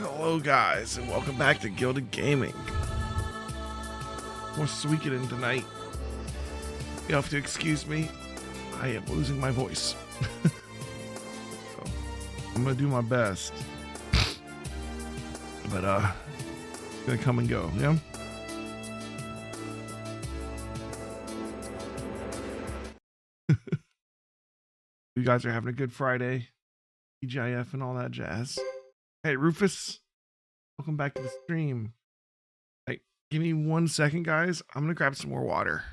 Hello guys, and welcome back to Gilded Gaming. More Suikoden tonight. You have to excuse me, I am losing my voice. So, I'm gonna do my best. But it's gonna come and go, yeah? You guys are having a good Friday. EGIF and all that jazz. Hey Rufus, welcome back to the stream. Hey, give me 1 second, guys. I'm gonna grab some more water.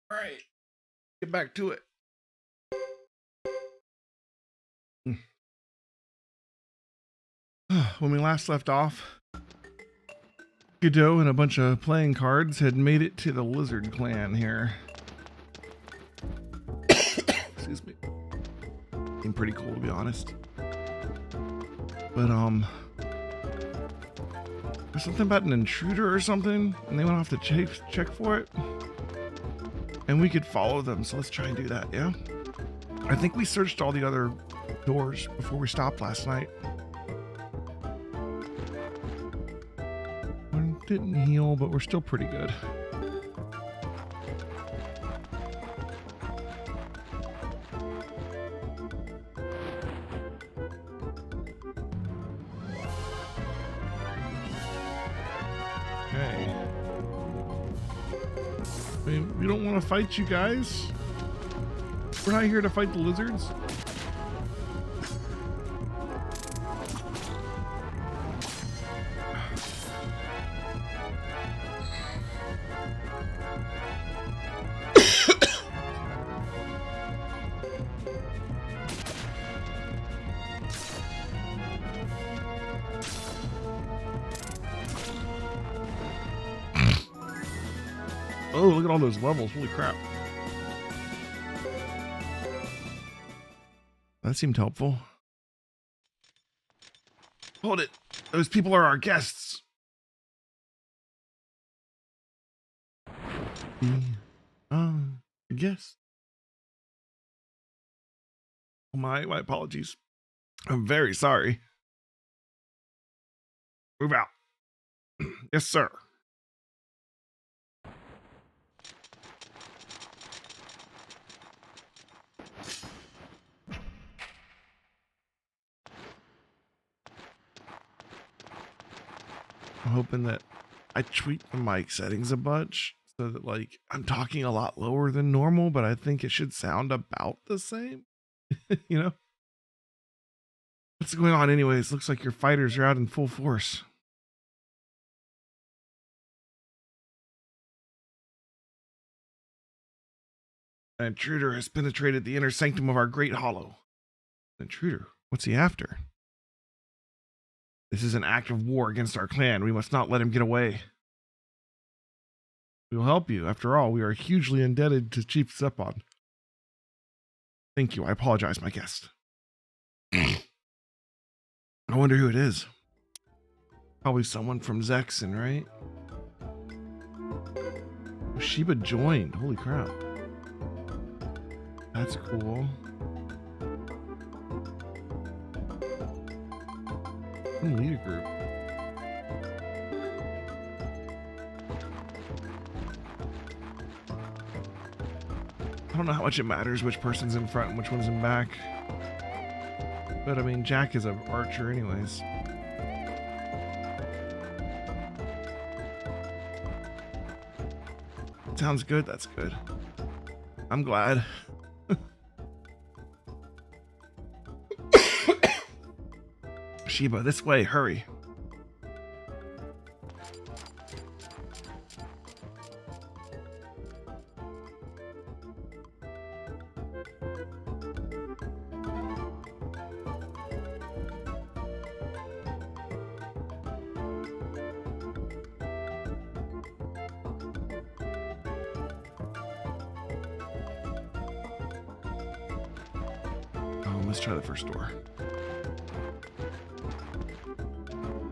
All right, get back to it. When we last left off, Godot and a bunch of playing cards had made it to the Lizard Clan here. Excuse me. Seemed pretty cool, to be honest. But there's something about an intruder or something, and they went off to check for it. And we could follow them, so let's try and do that, yeah? I think we searched all the other doors before we stopped last night. One didn't heal, but we're still pretty good. Okay. I mean, we don't want to fight you guys. We're not here to fight the lizards. Oh, look at all those levels. Holy crap. That seemed helpful. Hold it. Those people are our guests. Guest. Oh my apologies. I'm very sorry. Move out. Yes, sir. I'm hoping that I tweak the mic settings a bunch so that, like, I'm talking a lot lower than normal, but I think it should sound about the same. You know? What's going on anyways? Looks like your fighters are out in full force. An intruder has penetrated the inner sanctum of our great hollow. An intruder? What's he after? This is an act of war against our clan. We must not let him get away. We will help you. After all, we are hugely indebted to Chief Sepon. Thank you. I apologize, my guest. I wonder who it is. Probably someone from Zexen, right? Oh, Sheba joined. Holy crap. That's cool. Lead a group. I don't know how much it matters which person's in front and which one's in back. But I mean, Jack is an archer anyways. Sounds good, that's good. I'm glad. Sheba, this way, hurry. Let's try the first door.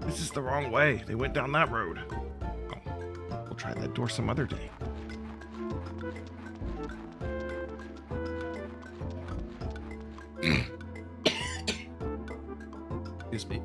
This is the wrong way. They went down that road. Oh, we'll try that door some other day. Excuse me.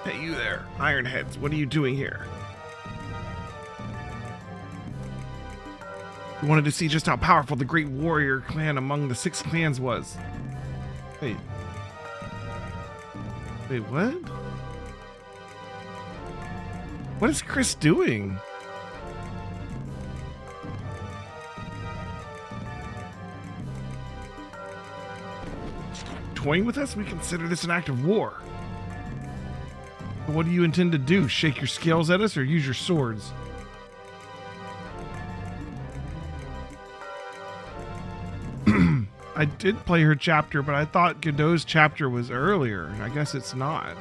Hey, you there, Ironheads, what are you doing here? We wanted to see just how powerful the great warrior clan among the 6 clans was. Wait, what? What is Chris doing? Toying with us? We consider this an act of war. What do you intend to do? Shake your scales at us or use your swords? I did play her chapter, but I thought Godot's chapter was earlier, and I guess it's not.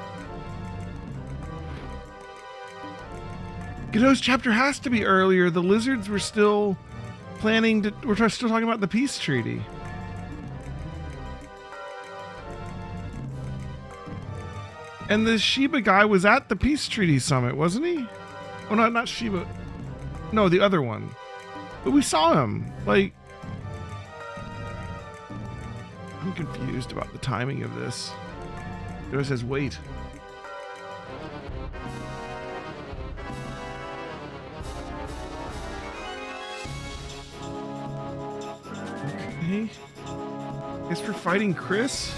Godot's chapter has to be earlier. The lizards were still planning to... We're still talking about the peace treaty. And the Sheba guy was at the Peace Treaty Summit, wasn't he? Oh, no, not Sheba. No, the other one. But we saw him. Like, I'm confused about the timing of this. It says wait. Okay. Guess we're fighting Chris?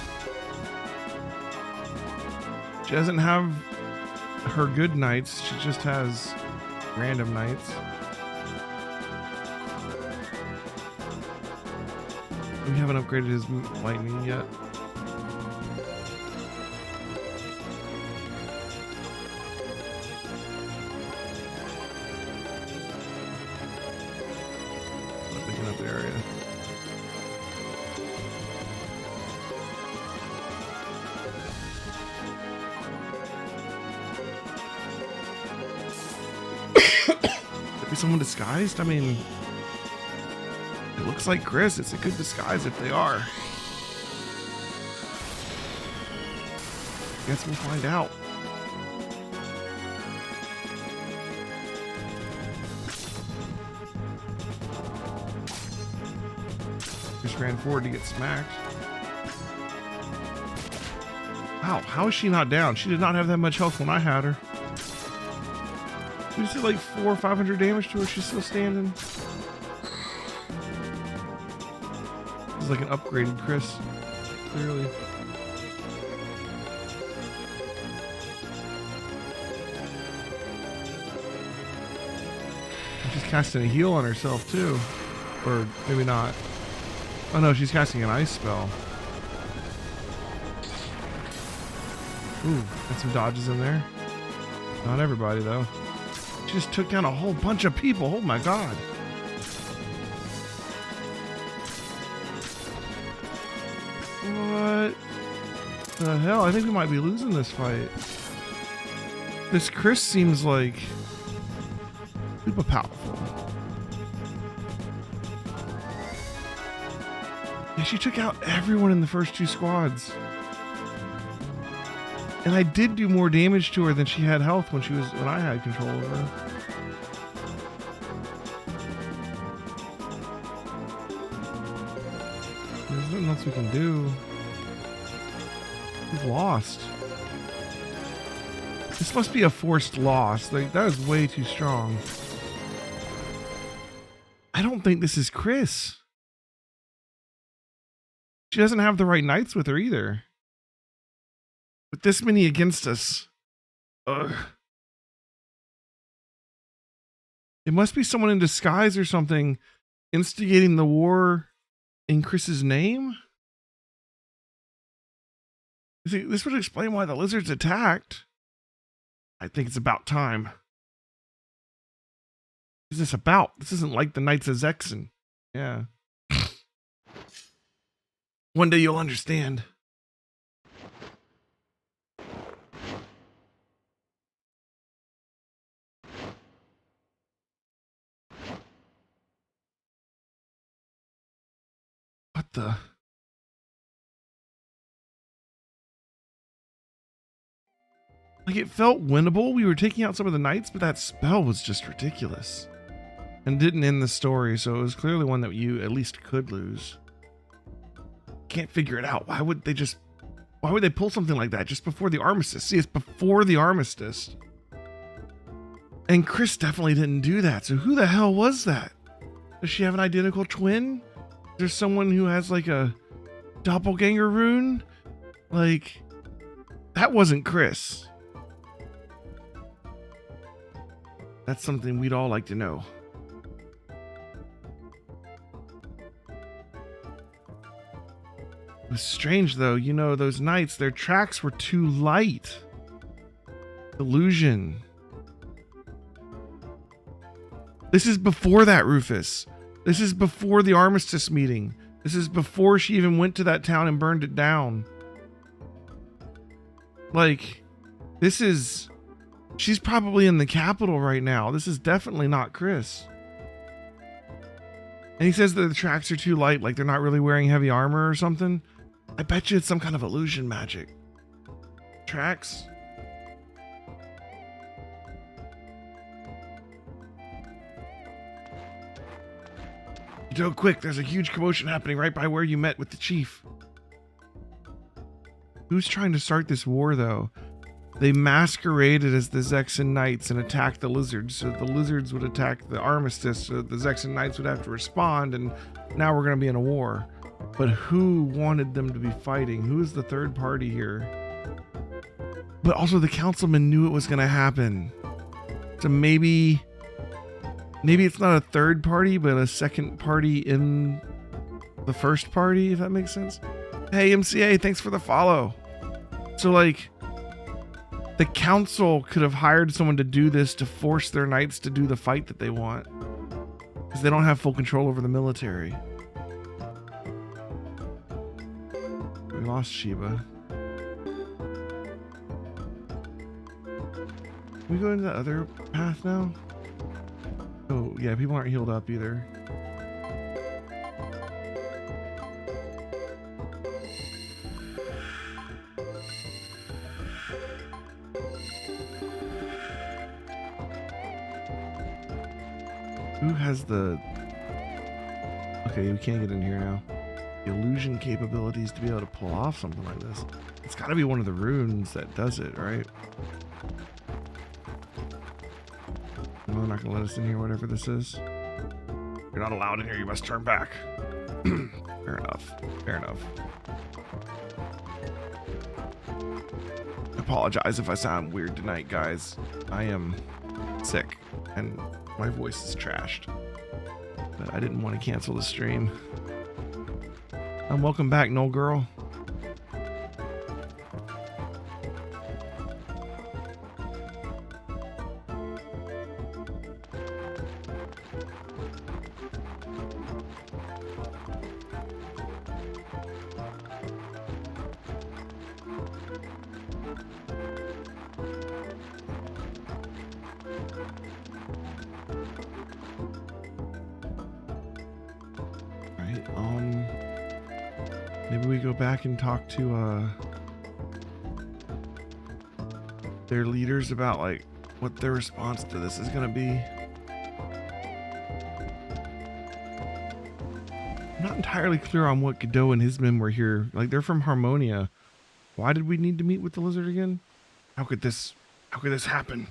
She doesn't have her good knights, she just has random knights. We haven't upgraded his lightning yet. Not picking up the area. Someone disguised? I mean, it looks like Chris. It's a good disguise if they are. Guess we'll find out. Just ran forward to get smacked. Wow, how is she not down? She did not have that much health when I had her. We just did like 400 or 500 damage to her. She's still standing. This is like an upgraded Chris, clearly. She's casting a heal on herself too, or maybe not. Oh no, she's casting an ice spell. Ooh, got some dodges in there. Not everybody though. She just took down a whole bunch of people. Oh my god. What the hell? I think we might be losing this fight. This Chris seems like super powerful. Yeah, she took out everyone in the first 2 squads. And I did do more damage to her than she had health when I had control over her. There's nothing else we can do. We've lost. This must be a forced loss. Like, that is way too strong. I don't think this is Chris. She doesn't have the right knights with her either. With this many against us. Ugh. It must be someone in disguise or something instigating the war in Chris's name. See, this would explain why the lizards attacked. I think it's about time. What is this about? This isn't like the Knights of Zexen. Yeah. One day you'll understand. What the? Like, it felt winnable. We were taking out some of the knights, but that spell was just ridiculous. And didn't end the story, so it was clearly one that you at least could lose. Can't figure it out. Why would they pull something like that just before the armistice? See, it's before the armistice. And Chris definitely didn't do that. So who the hell was that? Does she have an identical twin? Is there someone who has like a doppelganger rune? Like, that wasn't Chris. That's something we'd all like to know. It was strange though, you know, those knights, their tracks were too light. Illusion. This is before that, Rufus. This is before the armistice meeting. This is before she even went to that town and burned it down. Like, this is... She's probably in the capital right now. This is definitely not Chris. And he says that the tracks are too light, like they're not really wearing heavy armor or something. I bet you it's some kind of illusion magic. Tracks? Joe, quick, there's a huge commotion happening right by where you met with the chief. Who's trying to start this war, though? They masqueraded as the Zexen Knights and attacked the lizards, so the lizards would attack the armistice, so the Zexen Knights would have to respond, and now we're going to be in a war. But who wanted them to be fighting? Who is the third party here? But also the councilman knew it was going to happen. So maybe it's not a third party, but a second party in the first party, if that makes sense. Hey, MCA, thanks for the follow. So, like, the council could have hired someone to do this to force their knights to do the fight that they want. Because they don't have full control over the military. We lost Sheba. Can we go into the other path now? Oh, yeah, people aren't healed up either. Who has the... Okay, we can't get in here now. The illusion capabilities to be able to pull off something like this. It's got to be one of the runes that does it, right? No, they're not going to let us in here, whatever this is. You're not allowed in here, you must turn back. Fair enough. Fair enough. I apologize if I sound weird tonight, guys. I am sick, and my voice is trashed. But I didn't want to cancel the stream. And welcome back, Noel Girl. Maybe we go back and talk to their leaders about like what their response to this is gonna be. I'm not entirely clear on what Godot and his men were here. Like, they're from Harmonia. Why did we need to meet with the lizard again? How could this happen?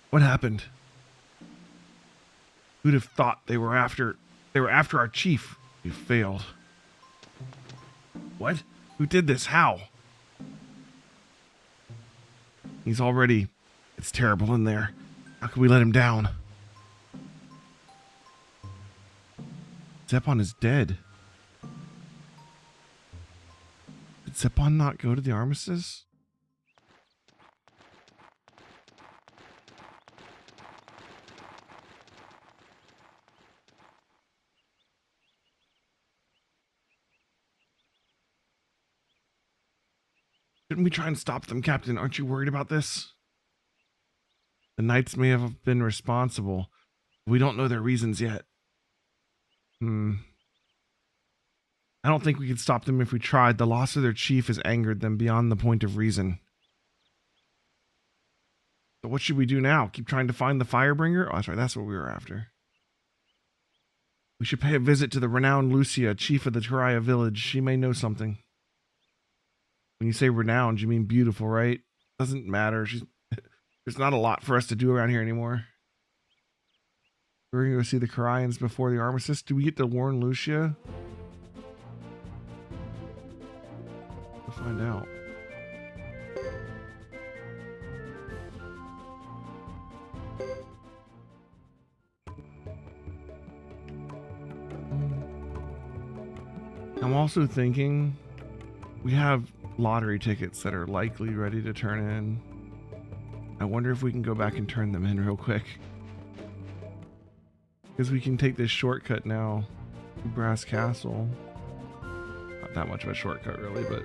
What happened? Who'd have thought they were after our chief? We failed. What? Who did this? How? It's terrible in there. How could we let him down? Zepon is dead. Did Zepon not go to the armistice? Shouldn't we try and stop them, Captain? Aren't you worried about this? The knights may have been responsible. We don't know their reasons yet. I don't think we could stop them if we tried. The loss of their chief has angered them beyond the point of reason. So what should we do now? Keep trying to find the Firebringer? Oh, that's right. That's what we were after. We should pay a visit to the renowned Lucia, chief of the Taraya village. She may know something. When you say renowned, you mean beautiful, right? Doesn't matter. There's not a lot for us to do around here anymore. We're going to go see the Karians before the armistice. Do we get to warn Lucia? We'll find out. I'm also thinking we have lottery tickets that are likely ready to turn in. I wonder if we can go back and turn them in real quick. Because we can take this shortcut now to Brass Castle. Not that much of a shortcut really, but...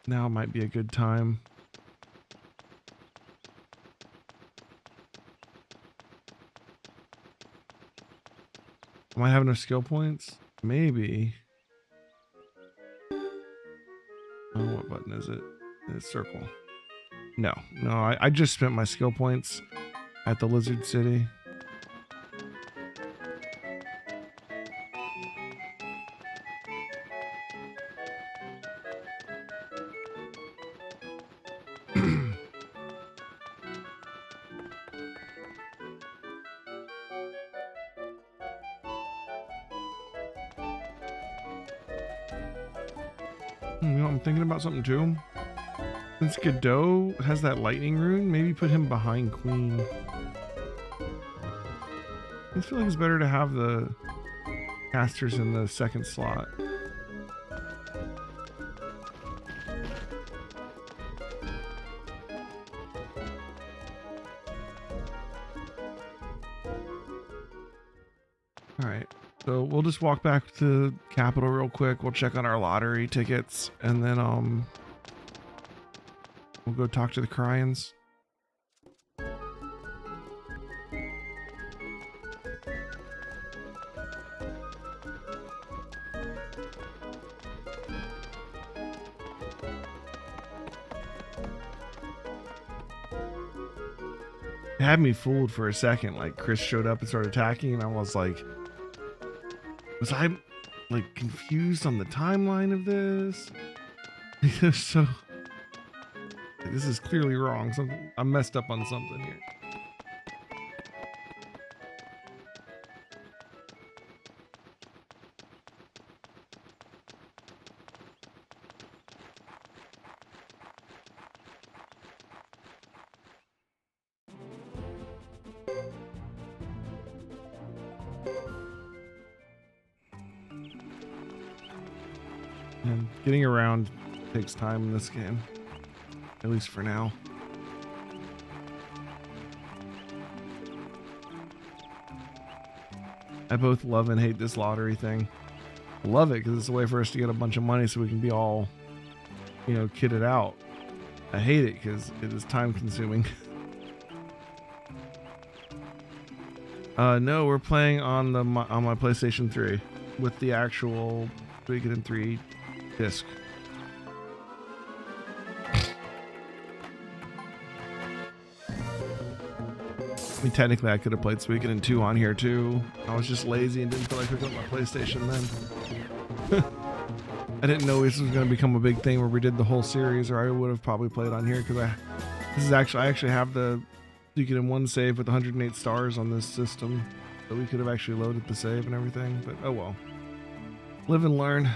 now might be a good time. Am I having enough skill points? Maybe. Oh, what button is it? It's circle. No, I just spent my skill points at the Lizard City. You know, I'm thinking about something too. Since Godot has that lightning rune, maybe put him behind Queen. I feel like it's better to have the casters in the second slot. Alright, so we'll just walk back to Capital real quick. We'll check on our lottery tickets, and then we'll go talk to the Kryans. It had me fooled for a second. Like, Chris showed up and started attacking, and I was like, was I like confused on the timeline of this? So this is clearly wrong. I'm messed up on something here. And getting around takes time in this game, at least for now. I both love and hate this lottery thing. I love it because it's a way for us to get a bunch of money so we can be all, you know, kitted out. I hate it because it is time consuming. No, we're playing on on my PlayStation 3 with the actual Suikoden 3 disc. I mean, technically, I could have played Suikoden 2 on here too. I was just lazy and didn't feel like hooking up my PlayStation then. I didn't know this was going to become a big thing where we did the whole series, or I would have probably played on here because I actually have the Suikoden 1 save with 108 stars on this system, so we could have actually loaded the save and everything. But oh well, live and learn.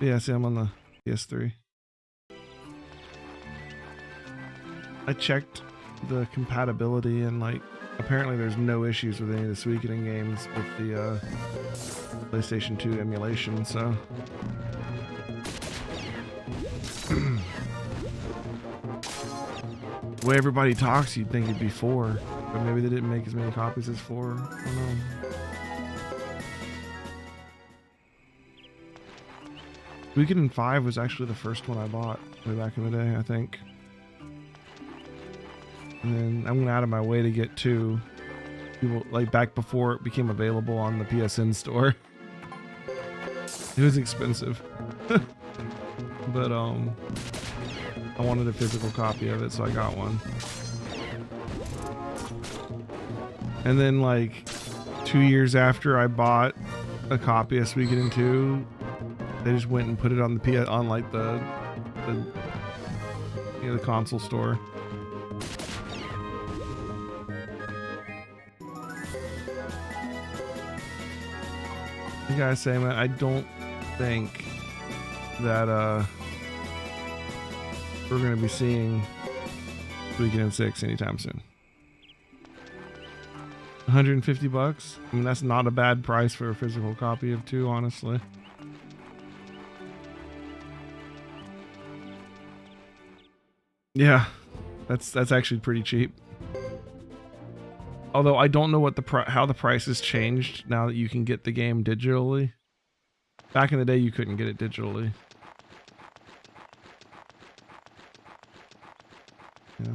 Yeah, see, I'm on the PS3. I checked the compatibility and like apparently there's no issues with any of the Suikoden games with the PlayStation 2 emulation, so the way everybody talks you'd think it'd be 4, but maybe they didn't make as many copies as 4. I don't know. Suikoden 5 was actually the first one I bought way back in the day, I think. And then I'm going out of my way to get 2. People, like back before it became available on the PSN store. It was expensive. But I wanted a physical copy of it, so I got one. And then like 2 years after I bought a copy of Suikoden 2, they just went and put it on the on like the console store. I gotta say, man, I don't think that we're gonna be seeing Suikoden 6 anytime soon. $150? I mean, that's not a bad price for a physical copy of 2, honestly. Yeah, that's actually pretty cheap. Although I don't know what how the price has changed now that you can get the game digitally. Back in the day, you couldn't get it digitally. Yeah.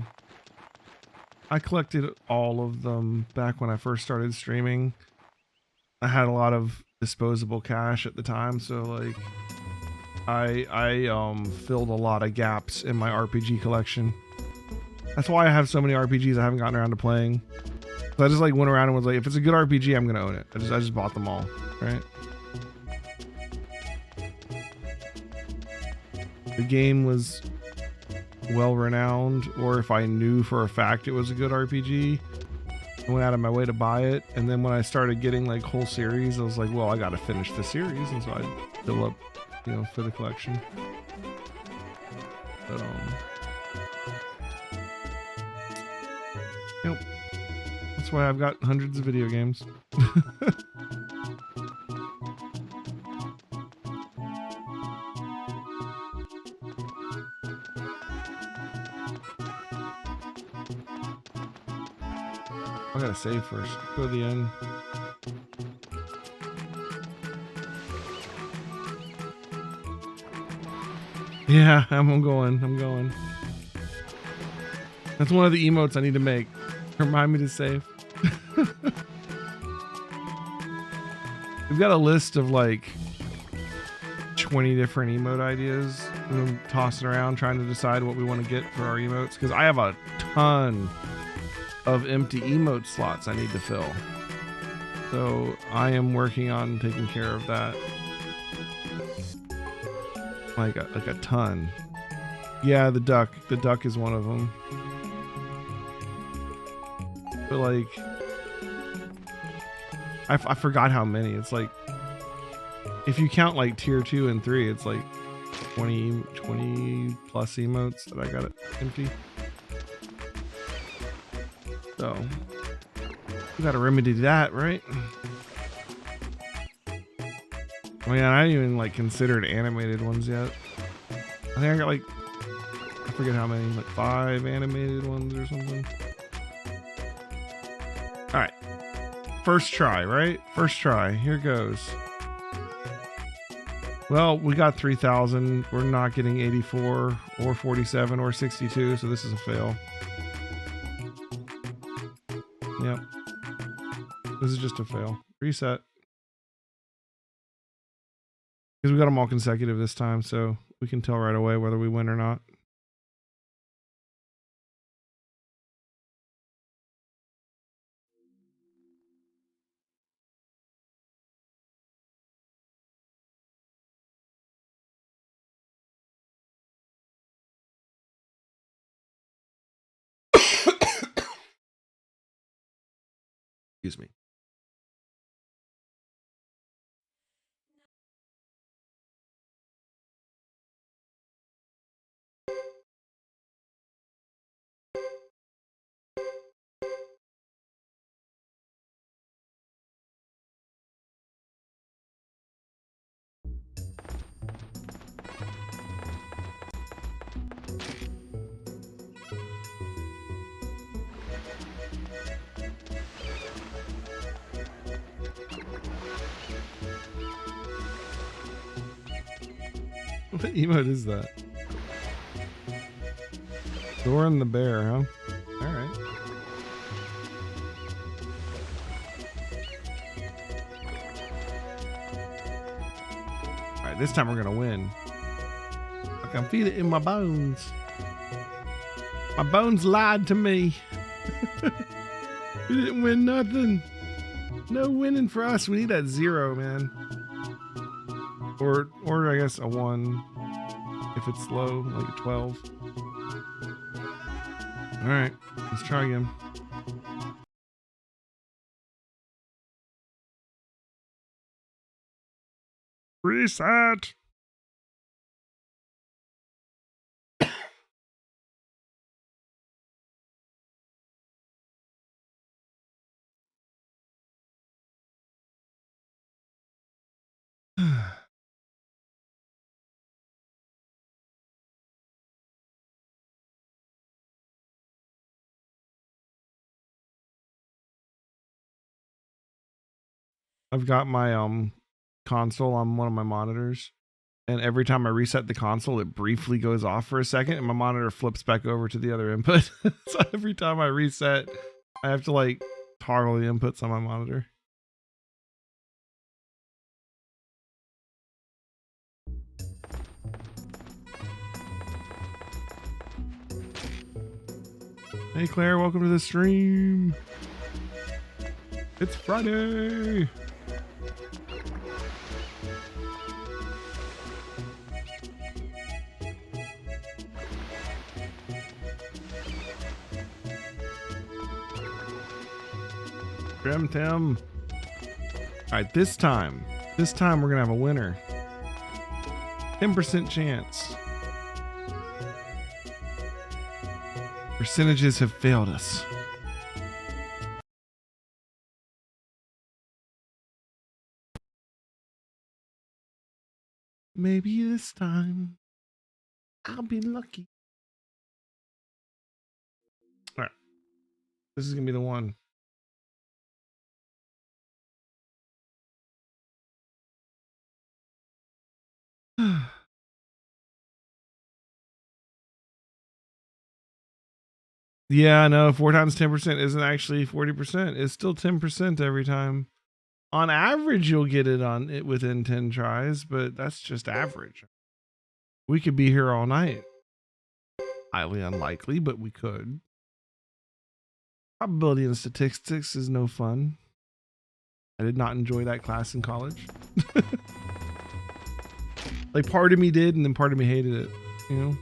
I collected all of them back when I first started streaming. I had a lot of disposable cash at the time, so like I filled a lot of gaps in my RPG collection. That's why I have so many RPGs I haven't gotten around to playing. So I just like went around and was like, if it's a good RPG, I'm gonna own it. I just bought them all, right? The game was well renowned, or if I knew for a fact it was a good RPG, I went out of my way to buy it. And then when I started getting like whole series, I was like, well, I gotta finish the series, and so I fill up, for the collection. But yep. That's why I've got hundreds of video games. I gotta save first. Go to the end. Yeah, I'm going. That's one of the emotes I need to make. Remind me to save. We've got a list of like 20 different emote ideas. I'm tossing around trying to decide what we want to get for our emotes, because I have a ton of empty emote slots I need to fill. So I am working on taking care of that. Like a ton. Yeah, the duck is one of them. But like, I forgot how many. It's like, if you count like tier 2 and 3, it's like 20 plus emotes that I got empty. So we gotta remedy that, right? Oh yeah, I haven't even like considered animated ones yet. I think I got like, I forget how many, like 5 animated ones or something. All right, first try, right? First try, here goes. Well, we got 3,000. We're not getting 84 or 47 or 62, so this is a fail. Yep. This is just a fail. Reset. Because we got them all consecutive this time, so we can tell right away whether we win or not. Excuse me. What emote is that? Dora and the bear, huh? Alright. Alright, this time we're gonna win. I can feel it in my bones. My bones lied to me. We didn't win nothing. No winning for us. We need that 0, man. Or I guess a 1 if it's low, like a 12. All right, let's try again. Reset. I've got my console on one of my monitors, and every time I reset the console, it briefly goes off for a second, and my monitor flips back over to the other input. So every time I reset, I have to like toggle the inputs on my monitor. Hey Claire, welcome to the stream. It's Friday. Grim Tim. Alright, this time we're gonna have a winner. 10% chance. Percentages have failed us. Maybe this time I'll be lucky. Alright. This is gonna be the one. Yeah, I know. 4 times 10% isn't actually 40%. It's still 10% every time. On average, you'll get it on it within 10 tries, but that's just average. We could be here all night. Highly unlikely, but we could. Probability and statistics is no fun. I did not enjoy that class in college. Like, part of me did, and then part of me hated it, you know?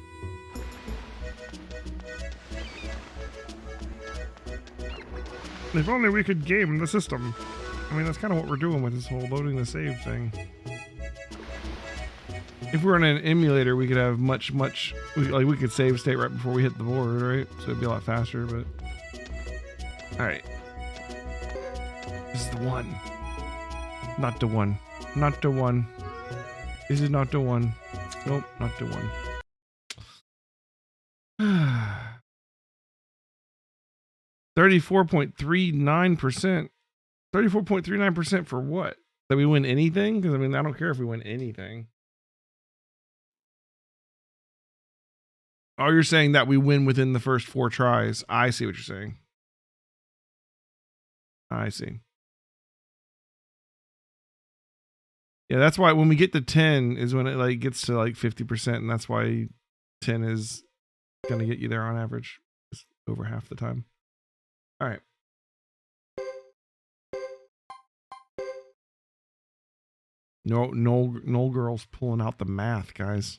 If only we could game the system. I mean, that's kind of what we're doing with this whole loading the save thing. If we're in an emulator, we could have we could save state right before we hit the board, right? So it'd be a lot faster, but... Alright. This is the one. Not the one. Not the one. This is not the one. Nope, not the one. 34.39%. 34.39% for what? That we win anything? Because I mean, I don't care if we win anything. Oh, you're saying that we win within the first 4 tries. I see what you're saying. I see. Yeah, that's why when we get to 10 is when it like gets to like 50%, and that's why 10 is gonna get you there on average. It's over half the time. All right. No girls pulling out the math, guys.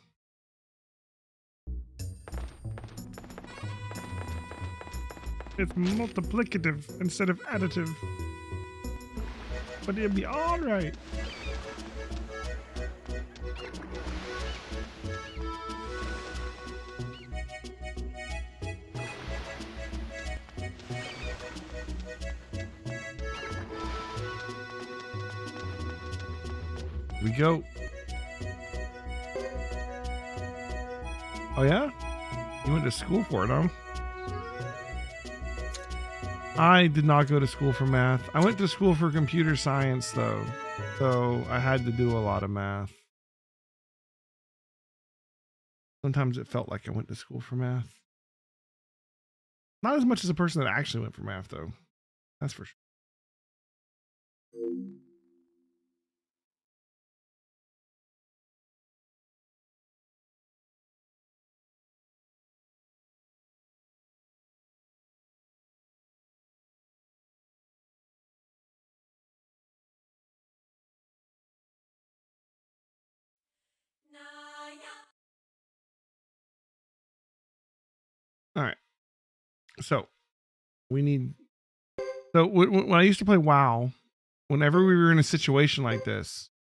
It's multiplicative instead of additive. But it'd be all right. We go. Oh yeah? You went to school for it, huh? I did not go to school for math. I went to school for computer science though. So I had to do a lot of math. Sometimes it felt like I went to school for math. Not as much as a person that actually went for math though. That's for sure. All right. So we need. So when I used to play WoW, whenever we were in a situation like this,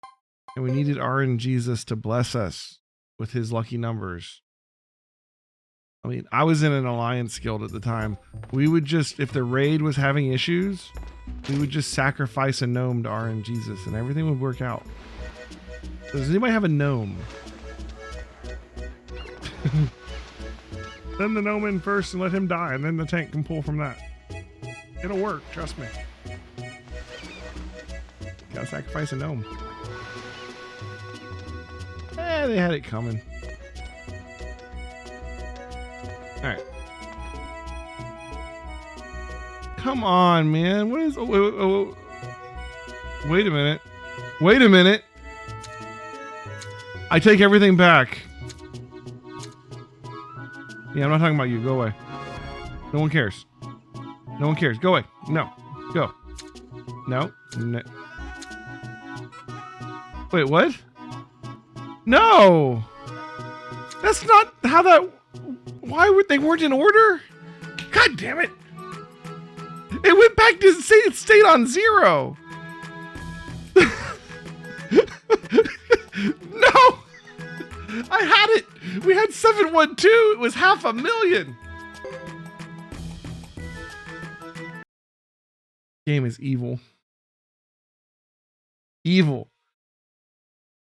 and we needed RNGesus to bless us with his lucky numbers. I mean, I was in an alliance guild at the time. We would just, if the raid was having issues, we would just sacrifice a gnome to RNGesus, and everything would work out. Does anybody have a gnome? Send the gnome in first and let him die, and then the tank can pull from that. It'll work, trust me. Gotta sacrifice a gnome. They had it coming. Alright. Come on, man. What is... Wait a minute. Wait a minute. I take everything back. Yeah, I'm not talking about you. Go away. No one cares. No one cares. Go away. No. Go. No. No. Wait, what? No! That's not how that... Why would they weren't in order? God damn it! It went back to it stayed on 0. No! I had it! We had 712! It was 500,000! Game is evil. Evil.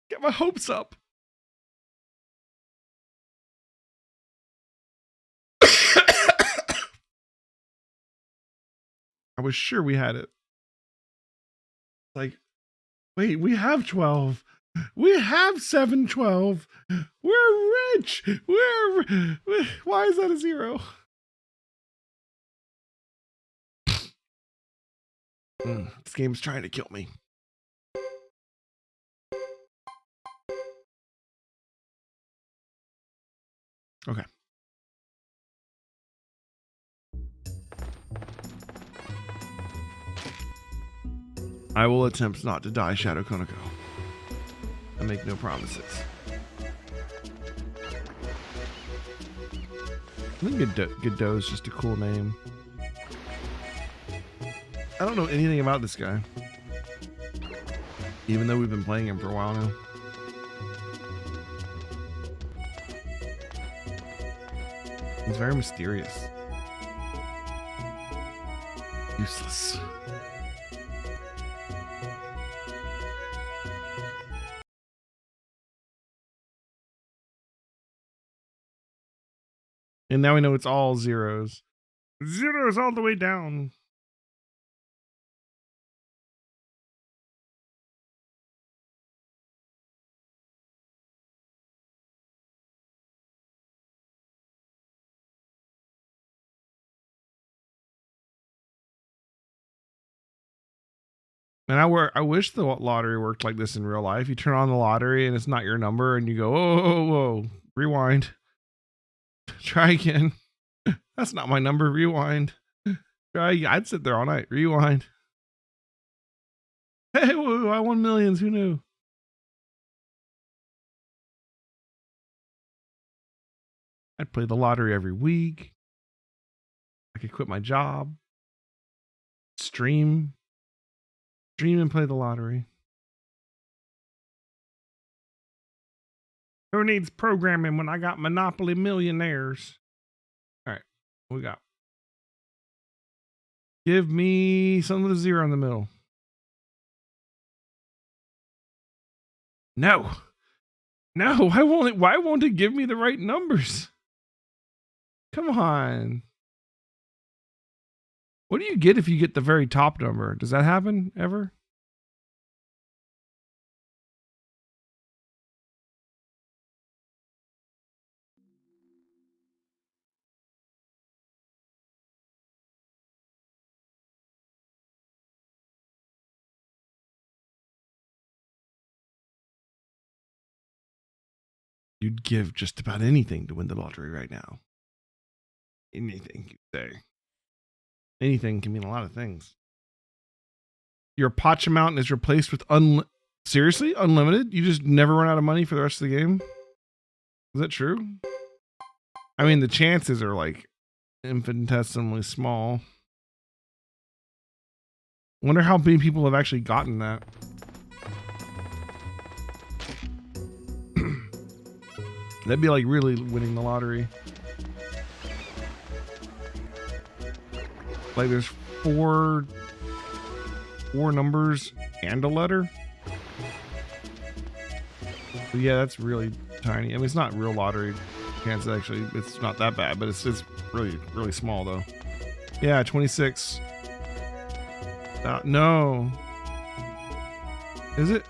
Get my hopes up. I was sure we had it. Like, wait, we have 12. We have 712. We're rich. Why is that a 0? This game's trying to kill me. Okay. I will attempt not to die, Shadow Konako. I make no promises. I think Godot is just a cool name. I don't know anything about this guy. Even though we've been playing him for a while now. He's very mysterious. Useless. And now we know it's all zeros. Zeros all the way down. And I wish the lottery worked like this in real life. You turn on the lottery and it's not your number, and you go, oh, whoa, rewind, try again. That's not my number. Rewind. Try. I'd sit there all night. Rewind. Hey, whoa, I won millions. Who knew? I'd play the lottery every week. I could quit my job, stream and play the lottery. Who needs programming when I got Monopoly Millionaires? All right, what we got? Give me something with a zero in the middle. No. Why won't it give me the right numbers? Come on. What do you get if you get the very top number? Does that happen ever? You'd give just about anything to win the lottery right now. Anything you say. Anything can mean a lot of things. Your potch amount is replaced with seriously? Unlimited? You just never run out of money for the rest of the game? Is that true? I mean, the chances are like infinitesimally small. Wonder how many people have actually gotten that. That'd be like really winning the lottery. Like there's four numbers and a letter. But yeah, that's really tiny. I mean, it's not real lottery chances actually. It's not that bad, but it's really, really small though. Yeah, 26. No. Is it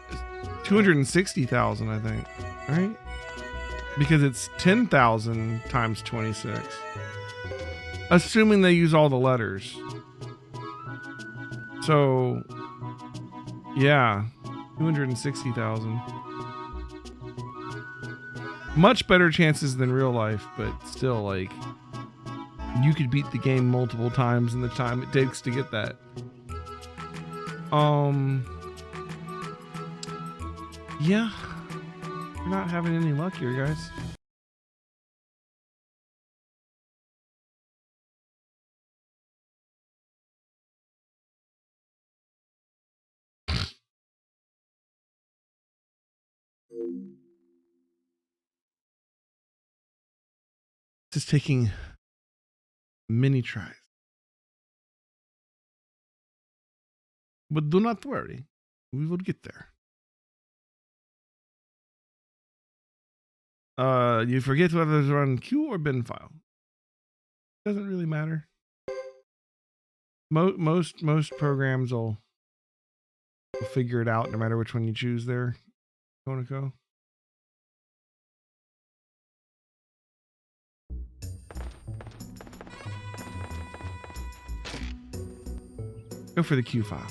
260,000? I think, right? Because it's 10,000 times 26. Assuming they use all the letters. So, yeah, 260,000. Much better chances than real life, but still, like, you could beat the game multiple times in the time it takes to get that. Yeah. We're not having any luck here, guys. Just taking many tries. But do not worry. We will get there. You forget whether to run Q or bin file. Doesn't really matter. Most programs will figure it out no matter which one you choose there. Conoco. Go for the Q file.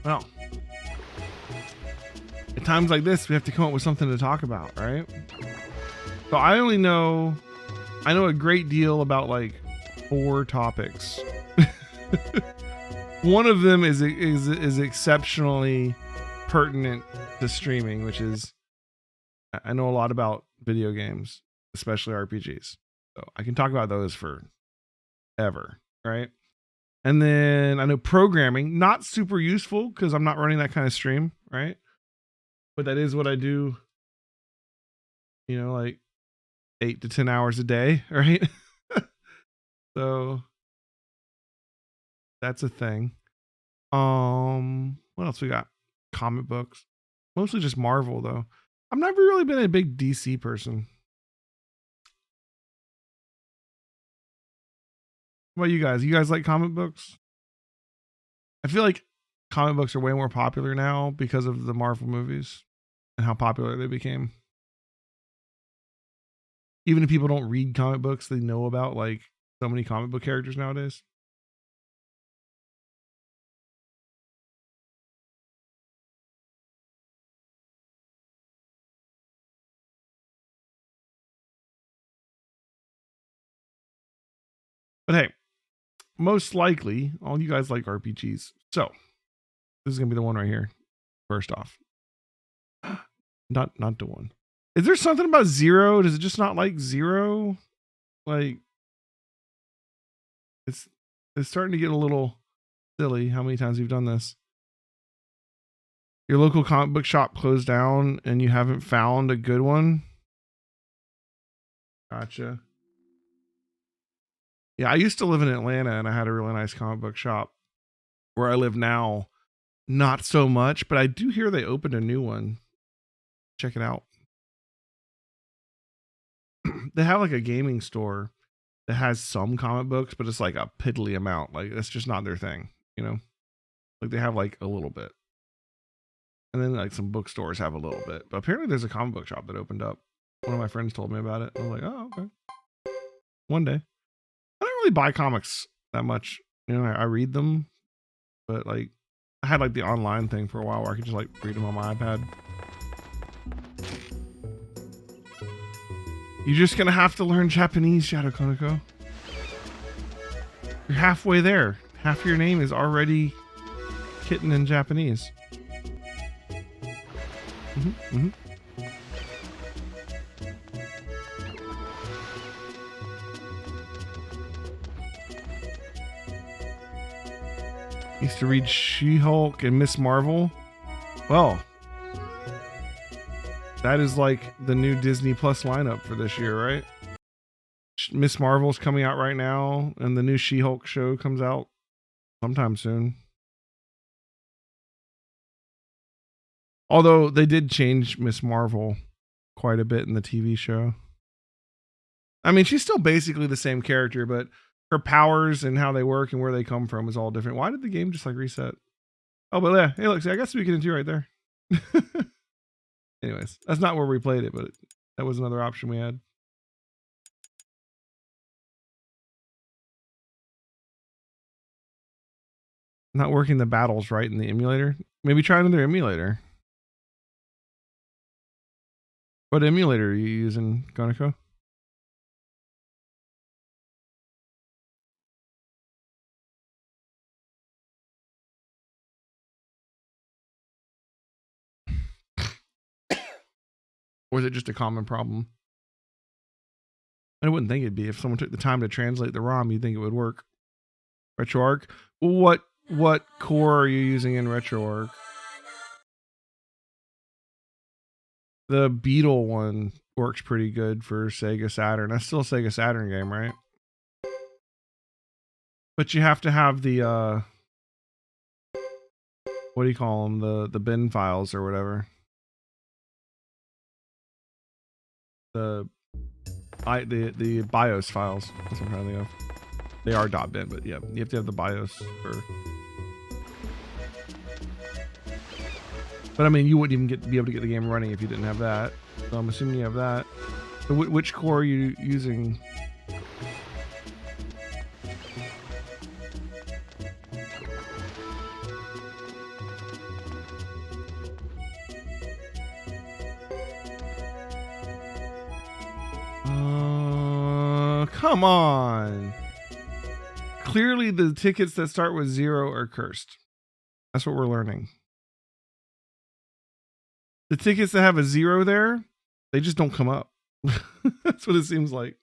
Well, at times like this, we have to come up with something to talk about, right? So I know a great deal about like 4 topics. One of them is exceptionally pertinent to streaming, which is I know a lot about video games, especially RPGs. So I can talk about those for ever, right? And then I know programming, not super useful because I'm not running that kind of stream, right? But that is what I do, like 8 to 10 hours a day, right? So that's a thing. What else we got? Comic books. Mostly just Marvel though. I've never really been a big DC person. What about you guys? You guys like comic books? I feel like comic books are way more popular now because of the Marvel movies and how popular they became. Even if people don't read comic books, they know about like so many comic book characters nowadays. But hey, most likely, all you guys like RPGs. So this is gonna be the one right here. First off, not the one. Is there something about Zero? Does it just not like Zero? Like it's starting to get a little silly. How many times we've done this? Your local comic book shop closed down, and you haven't found a good one. Gotcha. Yeah, I used to live in Atlanta, and I had a really nice comic book shop. Where I live now, not so much, but I do hear they opened a new one. Check it out. They have like a gaming store that has some comic books, but it's like a piddly amount. Like that's just not their thing, you know? Like they have like a little bit. And then like some bookstores have a little bit. But apparently there's a comic book shop that opened up. One of my friends told me about it. I was like, oh, okay. One day. I don't really buy comics that much. You know, I read them, but like I had like the online thing for a while where I could just like read them on my iPad. You're just gonna have to learn Japanese, Shadow Konako. You're halfway there. Half your name is already kitten in Japanese. Used to read She-Hulk and Miss Marvel. Well, that is like the new Disney Plus lineup for this year, right? Miss Marvel's coming out right now, and the new She-Hulk show comes out sometime soon. Although they did change Miss Marvel quite a bit in the TV show. I mean, she's still basically the same character, but her powers and how they work and where they come from is all different. Why did the game just like reset? Oh, but yeah. Hey, look, see, I got Suikoden 2 right there. Anyways, that's not where we played it, but that was another option we had. Not working the battles right in the emulator. Maybe try another emulator. What emulator are you using, Konako? Or is it just a common problem? I wouldn't think it'd be. If someone took the time to translate the ROM, you'd think it would work. RetroArch? What core are you using in RetroArch? The Beetle one works pretty good for Sega Saturn. That's still a Sega Saturn game, right? But you have to have the what do you call them? The bin files or whatever. The BIOS files. That's what I'm trying to think of. They are .bin, but yeah, you have to have the BIOS for. But I mean, you wouldn't even be able to get the game running if you didn't have that. So I'm assuming you have that. So which core are you using? Come on. Clearly the tickets that start with 0 are cursed. That's what we're learning. The tickets that have a 0 there, they just don't come up. That's what it seems like.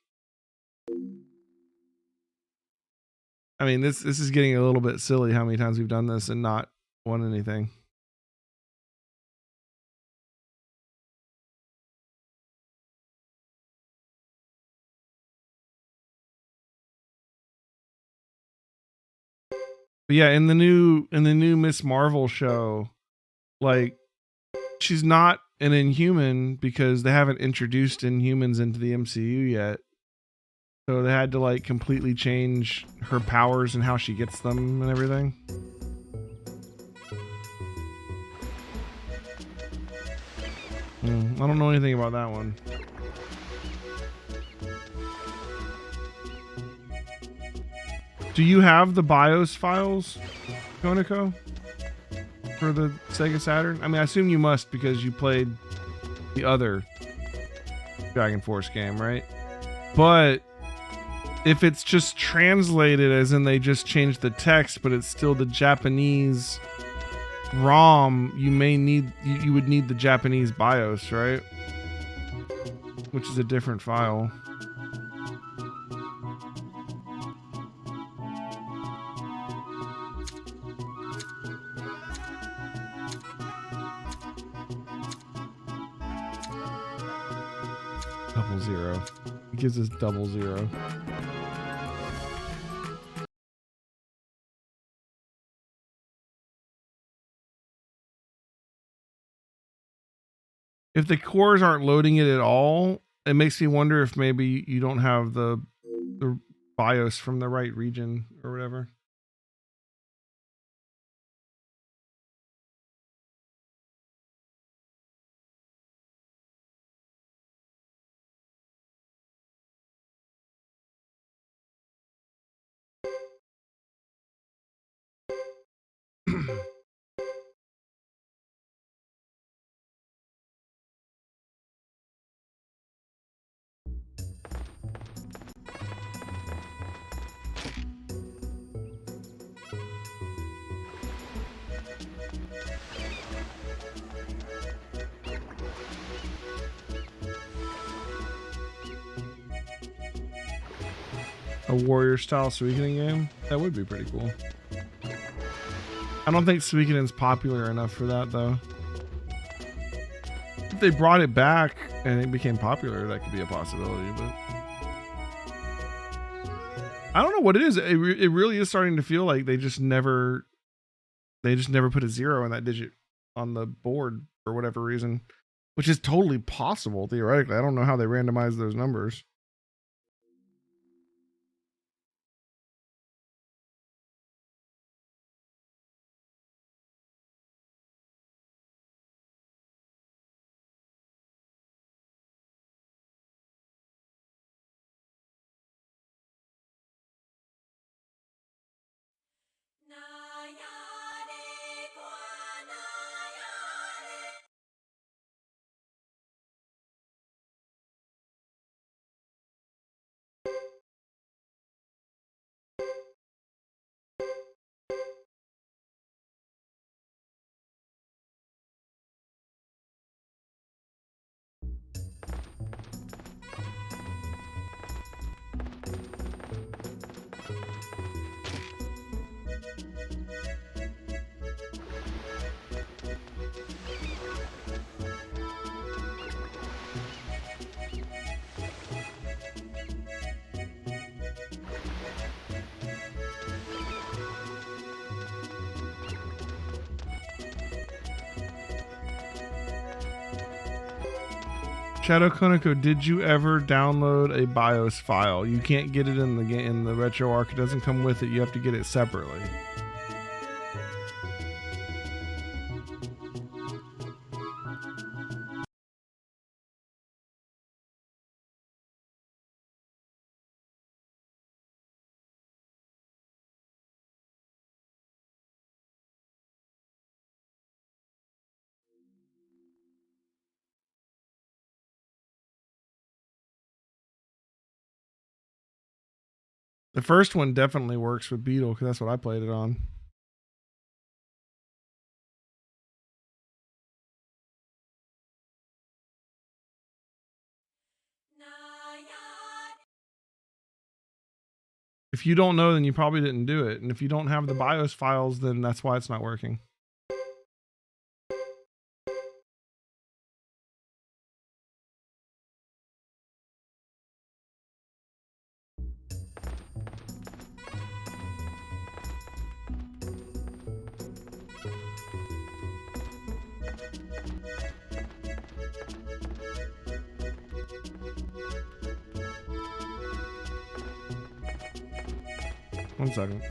I mean, this is getting a little bit silly how many times we've done this and not won anything. But yeah, in the new Miss Marvel show, like she's not an Inhuman because they haven't introduced Inhumans into the MCU yet. So they had to like completely change her powers and how she gets them and everything. I don't know anything about that one. Do you have the BIOS files, Koniko, for the Sega Saturn? I mean, I assume you must because you played the other Dragon Force game, right? But if it's just translated as in they just changed the text, but it's still the Japanese ROM, you would need the Japanese BIOS, right? Which is a different file. Zero. It gives us 00. If the cores aren't loading it at all, it makes me wonder if maybe you don't have the BIOS from the right region or whatever. A warrior style Suikoden game? That would be pretty cool. I don't think Suikoden's popular enough for that though. If they brought it back and it became popular, that could be a possibility, but I don't know what it is. It really is starting to feel like they just never put a 0 in that digit on the board for whatever reason, which is totally possible theoretically. I don't know how they randomize those numbers. Shadow Koniko, did you ever download a BIOS file? You can't get it in the game, in the RetroArch. It doesn't come with it. You have to get it separately. The first one definitely works with Beetle because that's what I played it on. If you don't know, then you probably didn't do it. And if you don't have the BIOS files, then that's why it's not working. One second.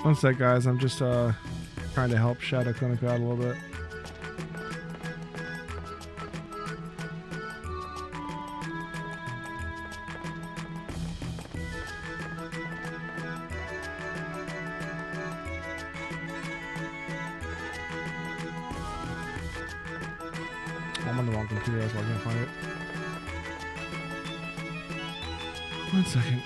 One sec, guys. I'm just trying to help Shadow Konako out a little bit. I'm on the wrong computer, that's why I can't find it. One second.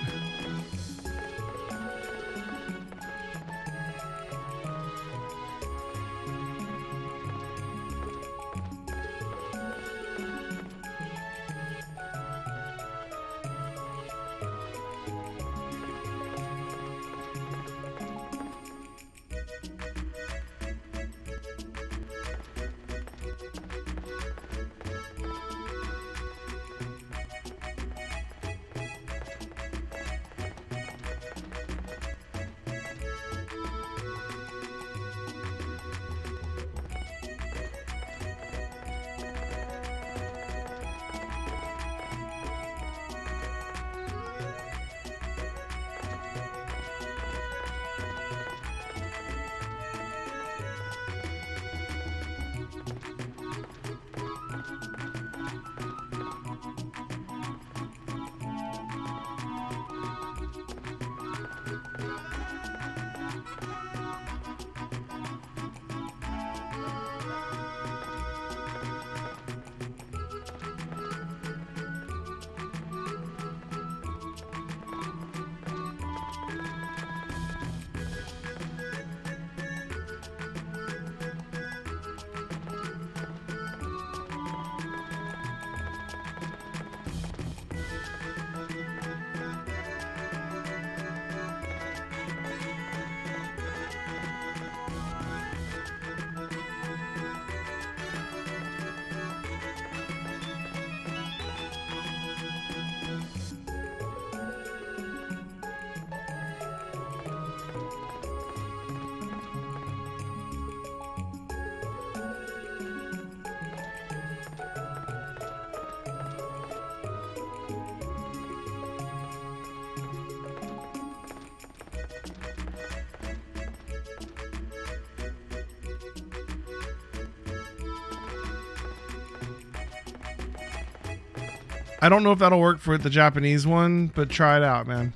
I don't know if that'll work for the Japanese one, but try it out, man.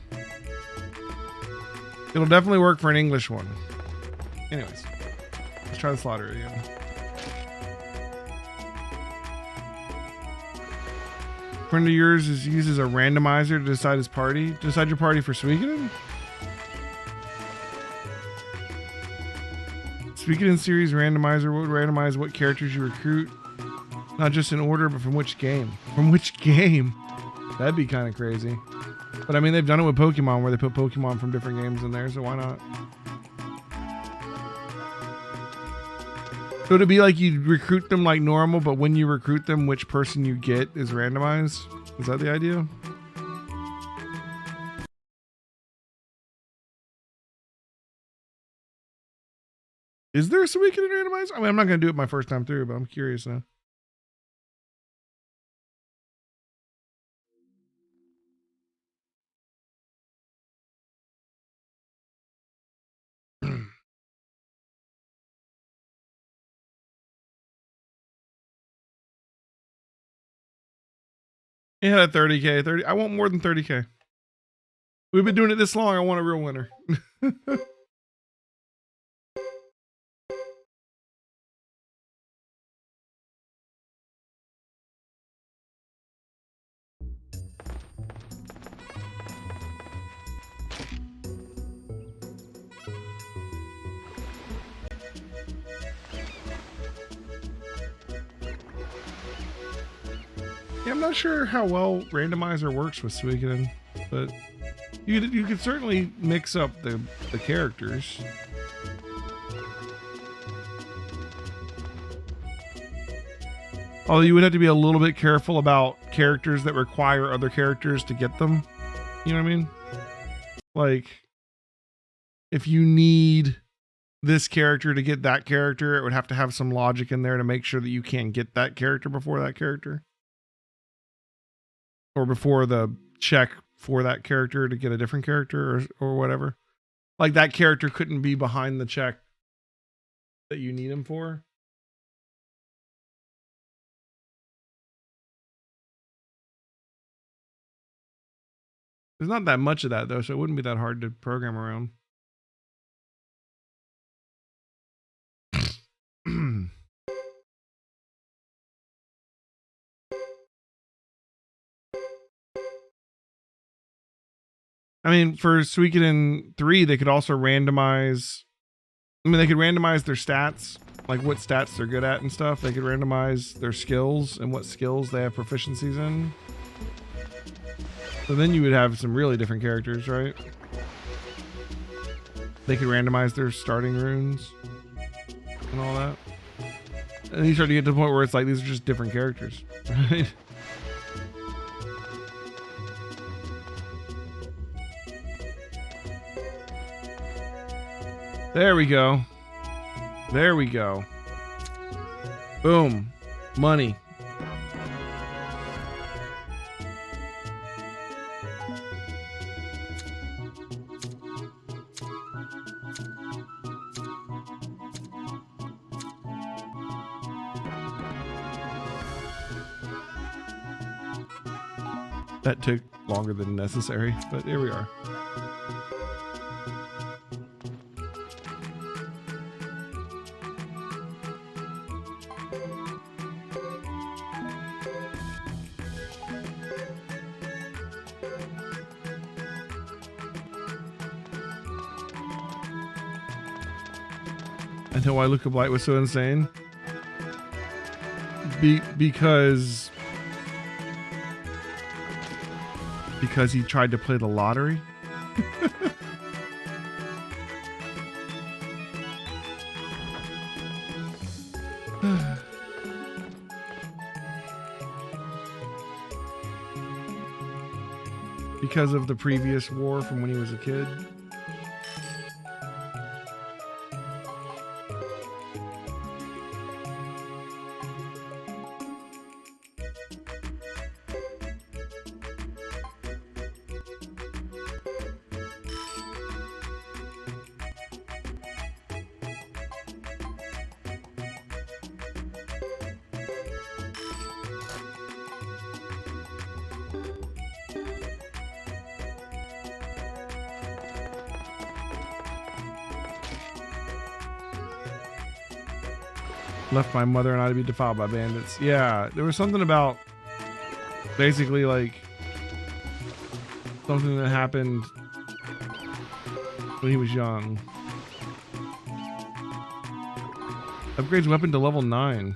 It'll definitely work for an English one. Anyways, let's try the slaughter again. Friend of yours uses a randomizer to decide his party. Decide your party for Suikoden? Suikoden series randomizer would randomize what characters you recruit. Not just in order, but from which game. From which game? That'd be kind of crazy. But I mean, they've done it with Pokemon where they put Pokemon from different games in there, so why not? So it'd be like you recruit them like normal, but when you recruit them, which person you get is randomized? Is that the idea? Is there a Suikoden randomizer? I mean, I'm not going to do it my first time through, but I'm curious now. Yeah, 30K, 30. I want more than 30K. We've been doing it this long. I want a real winner. Yeah, I'm not sure how well randomizer works with Suikoden, but you could certainly mix up the characters. Although you would have to be a little bit careful about characters that require other characters to get them. You know what I mean? Like, if you need this character to get that character, it would have to have some logic in there to make sure that you can get that character before that character. Or before the check for that character to get a different character or whatever. Like that character couldn't be behind the check that you need him for. There's not that much of that though, so it wouldn't be that hard to program around. I mean, for Suikoden 3, they could also randomize. I mean, they could randomize their stats, like what stats they're good at and stuff. They could randomize their skills and what skills they have proficiencies in. So then you would have some really different characters, right? They could randomize their starting runes and all that. And you start to get to the point where it's like, these are just different characters, right? There we go. There we go. Boom. Money. That took longer than necessary, but here we are. I know why Luke of Light was so insane. Because he tried to play the lottery. Because of the previous war from when he was a kid. Left my mother and I to be defiled by bandits. Yeah, there was something about basically like something that happened when he was young. Upgrades weapon to level 9.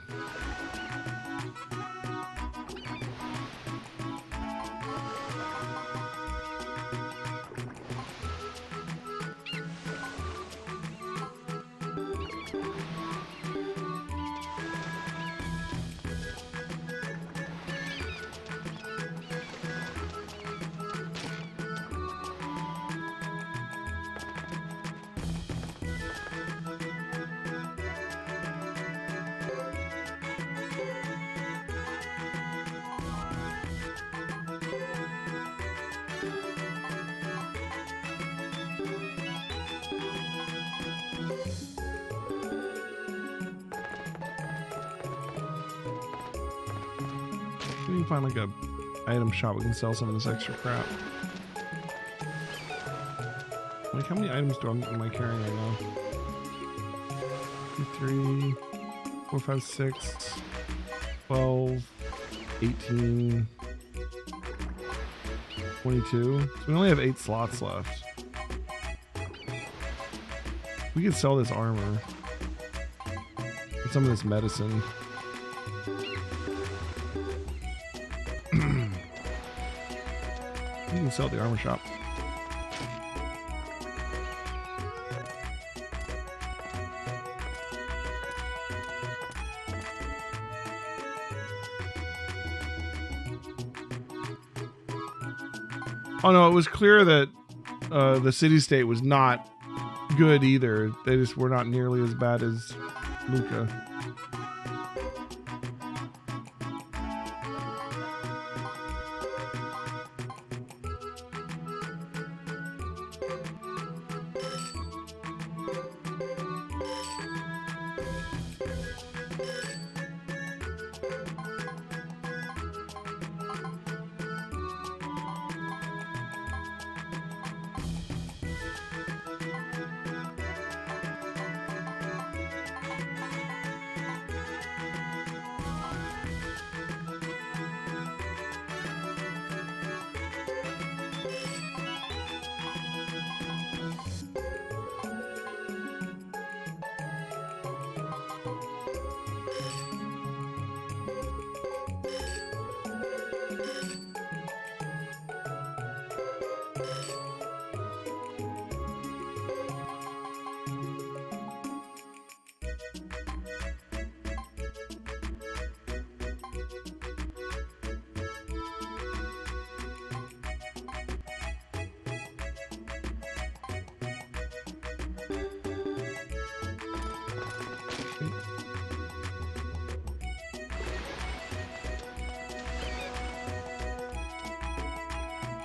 We can find like a item shop. We can sell some of this extra crap. Like, how many items am I carrying right now? 2, 3, 4, 5, 6, 12, 18, 22. So we only have 8 slots left. We could sell this armor and some of this medicine. You can sell at the armor shop. Oh no, it was clear that the city-state was not good either. They just were not nearly as bad as Luca.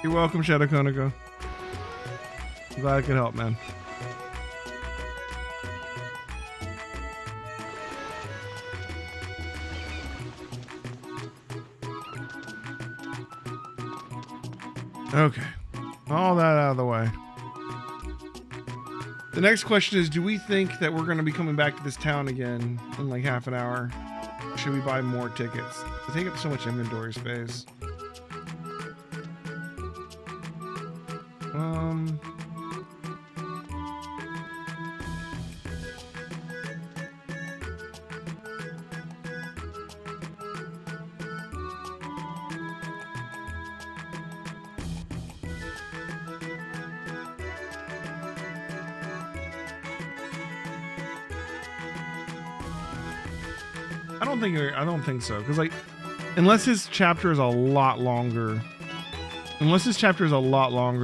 You're welcome, Shadow Koniko. I'm glad I could help, man. Okay. All that out of the way. The next question is, do we think that we're going to be coming back to this town again in like half an hour? Should we buy more tickets? They take up so much inventory space. I don't think so, because like, unless his chapter is a lot longer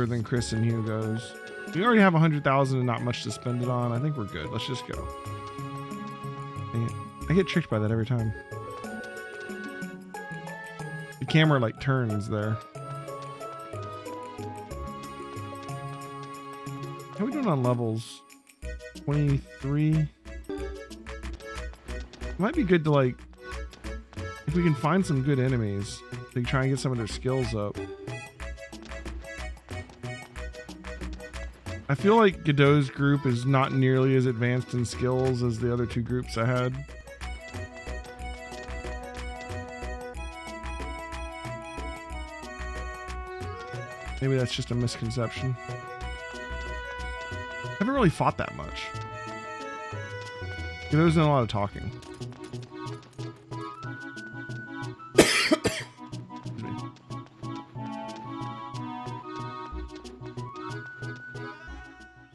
than Chris and Hugo's, we already have 100,000 and not much to spend it on. I think we're good. Let's just go. Dang it. I get tricked by that every time. The camera like turns there. How are we doing on levels? 23. It might be good to like, if we can find some good enemies, to try and get some of their skills up. I feel like Godot's group is not nearly as advanced in skills as the other two groups I had. Maybe that's just a misconception. I haven't really fought that much. Godot's done a lot of talking.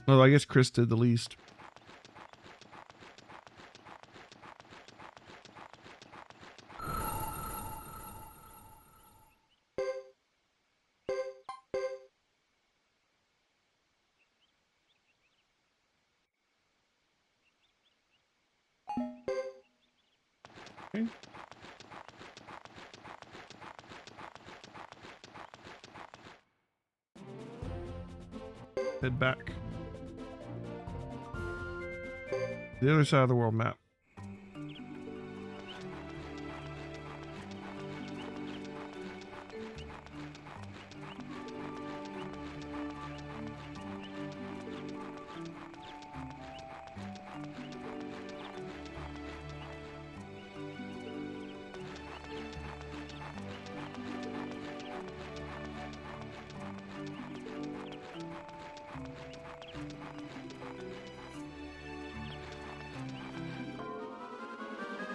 Well, I guess Chris did the least. Okay. Head back. The other side of the world map.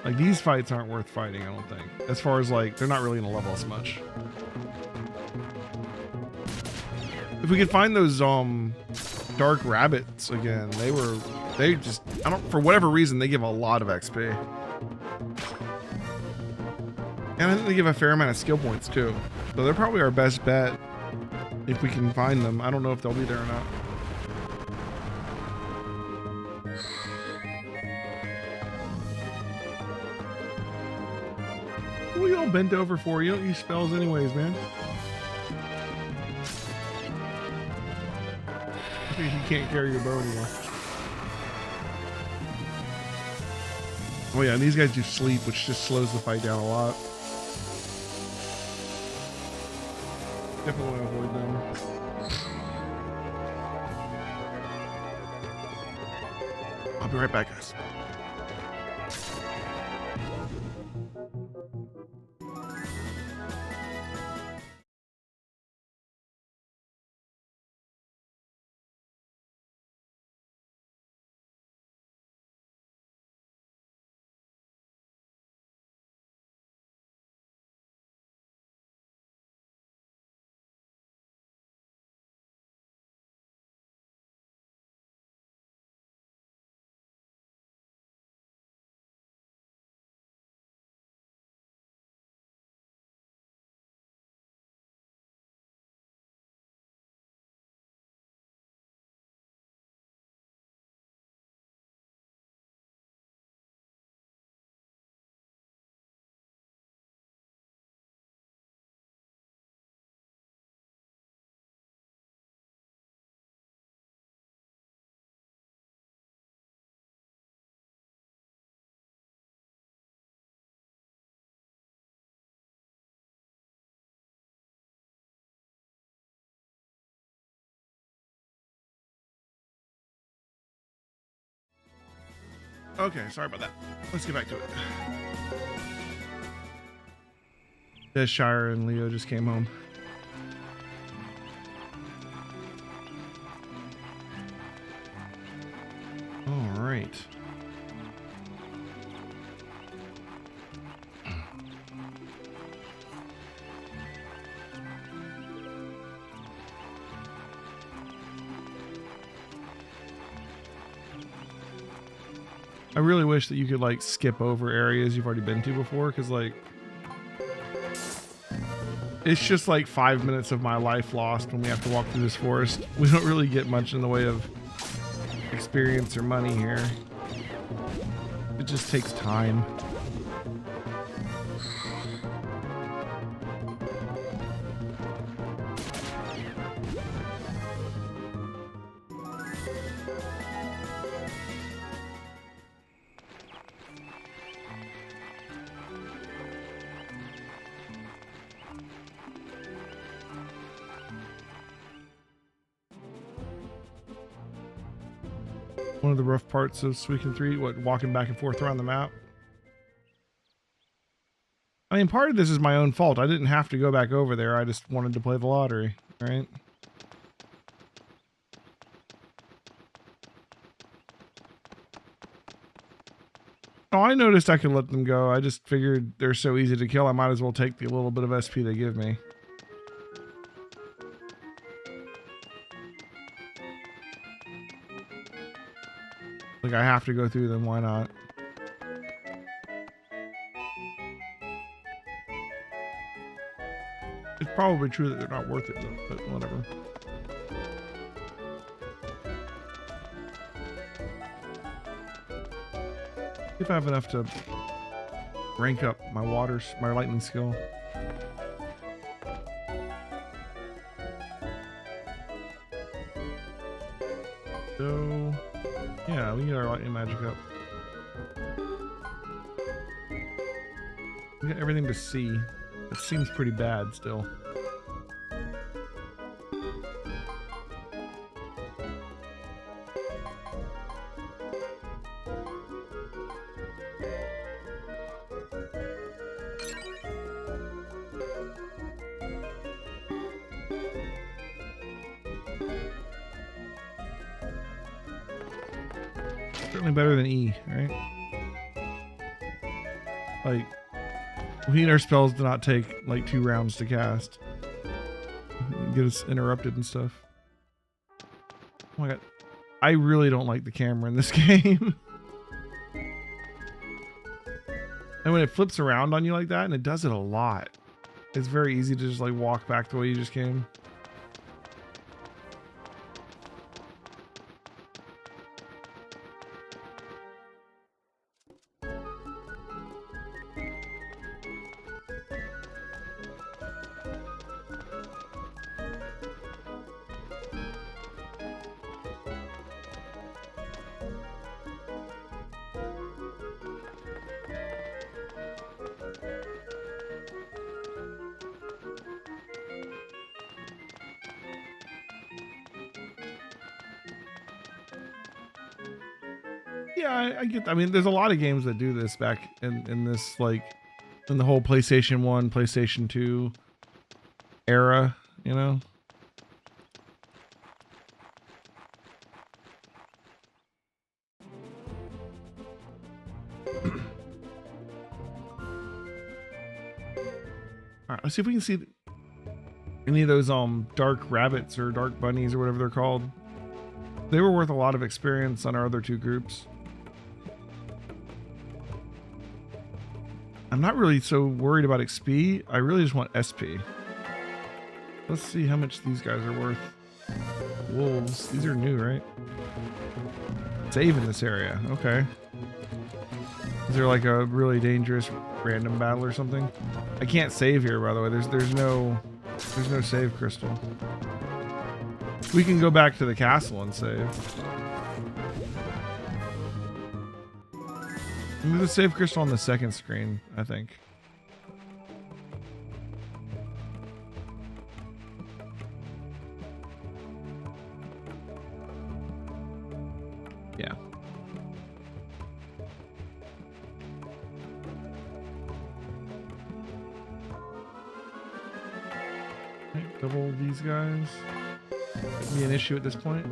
Like, these fights aren't worth fighting, I don't think. As far as, like, they're not really gonna level us much. If we could find those, dark rabbits again, they just, for whatever reason, they give a lot of XP. And I think they give a fair amount of skill points, too. So they're probably our best bet if we can find them. I don't know if they'll be there or not. What are you all bent over for? You don't use spells anyways, man. I think you can't carry your bow anymore. Oh yeah, and these guys do sleep, which just slows the fight down a lot. Definitely want to avoid them. I'll be right back, guys. Okay, sorry about that. Let's get back to it. Shire and Leo just came home. All right. I really wish that you could like skip over areas you've already been to before, because like it's just like 5 minutes of my life lost when we have to walk through this forest. We don't really get much in the way of experience or money here. It just takes time. One of the rough parts of Suikoden 3, walking back and forth around the map. I mean, part of this is my own fault. I didn't have to go back over there. I just wanted to play the lottery, right? Oh, I noticed I could let them go. I just figured they're so easy to kill, I might as well take the little bit of SP they give me. Like, I have to go through them, why not? It's probably true that they're not worth it, though, but whatever. If I have enough to rank up my lightning skill. So, yeah, we get our lightning magic up. We got everything to see. It seems pretty bad still. Certainly better than E, right? Like, we need our spells to not take like 2 rounds to cast. Get us interrupted and stuff. Oh my god. I really don't like the camera in this game. And when it flips around on you like that, and it does it a lot, it's very easy to just like walk back the way you just came. Yeah, I get. I mean, there's a lot of games that do this back in this like in the whole PlayStation 1, PlayStation 2 era, you know. All right, let's see if we can see any of those dark rabbits or dark bunnies or whatever they're called. They were worth a lot of experience on our other two groups. I'm not really so worried about XP. I really just want SP. Let's see how much these guys are worth. Wolves. These are new, right? Save in this area. Okay. Is there like a really dangerous random battle or something? I can't save here, by the way. There's no save crystal. We can go back to the castle and save. There's a save crystal on the second screen, I think. Yeah. Okay, double these guys. Could be an issue at this point.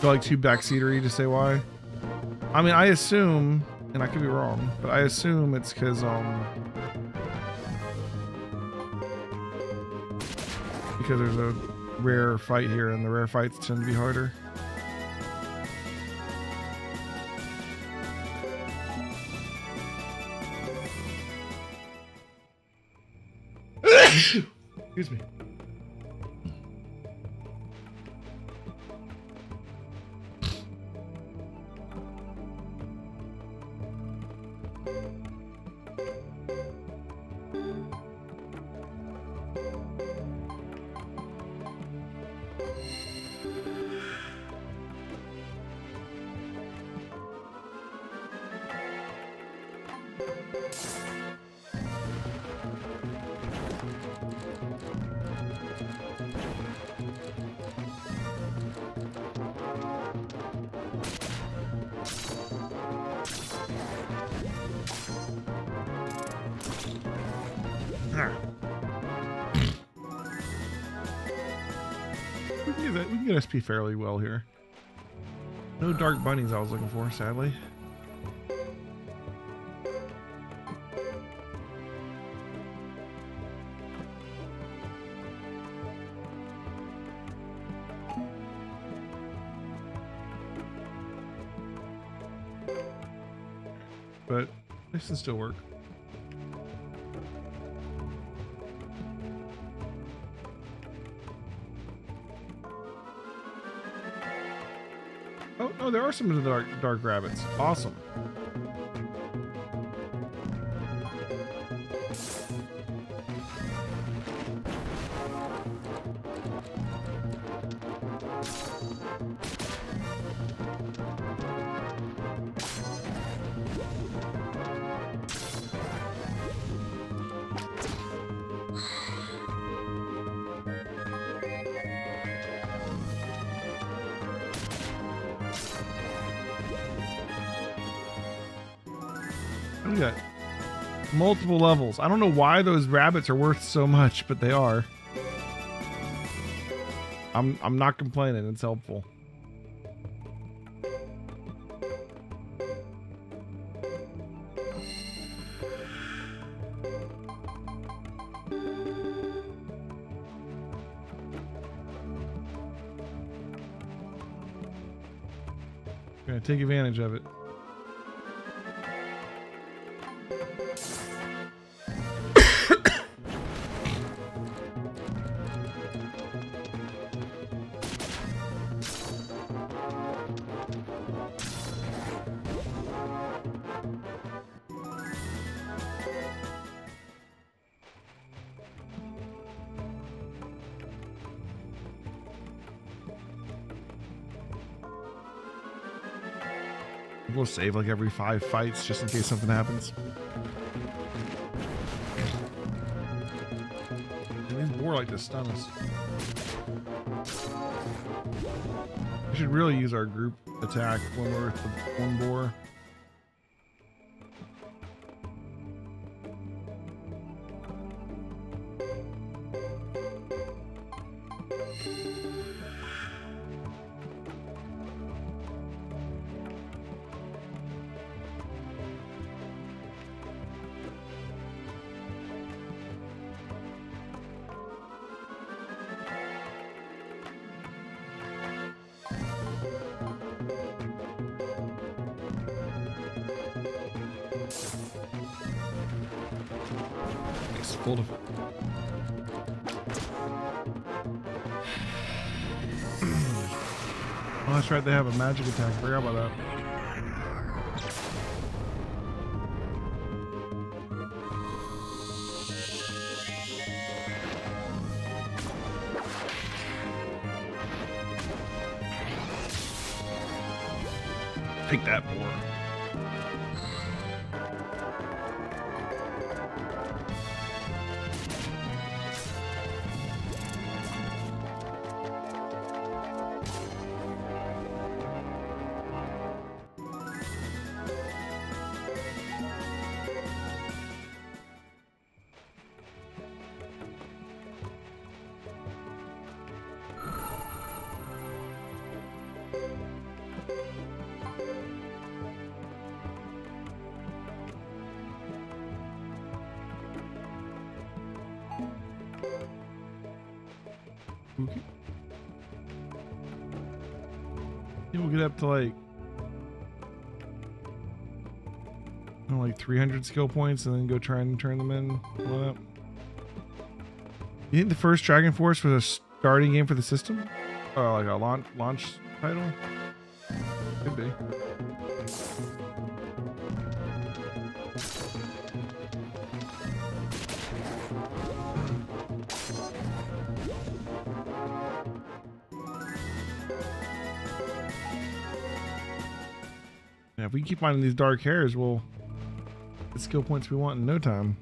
Feel like too backseatery to say why. I mean, I assume, and I could be wrong, but I assume it's because there's a rare fight here, and the rare fights tend to be harder. Excuse me. We can get SP fairly well here. No dark bunnies I was looking for, sadly. But this can still work. Oh, no, there are some of the dark rabbits. Awesome. Look at that. Multiple levels. I don't know why those rabbits are worth so much, but they are. I'm not complaining. It's helpful. Gonna take advantage of it. We'll save like every 5 fights just in case something happens. boar like to stun us. We should really use our group attack when we're with the one boar. Full of oh, that's right, they have a magic attack. Forgot about that. Take that, boar. Okay. Yeah, we'll get up to like, like 300 skill points and then go try and turn them in. What up? You think the first Dragon Force was a starting game for the system? Oh, like a launch title? Could be. Yeah, if we keep finding these dark hairs, we'll get the skill points we want in no time.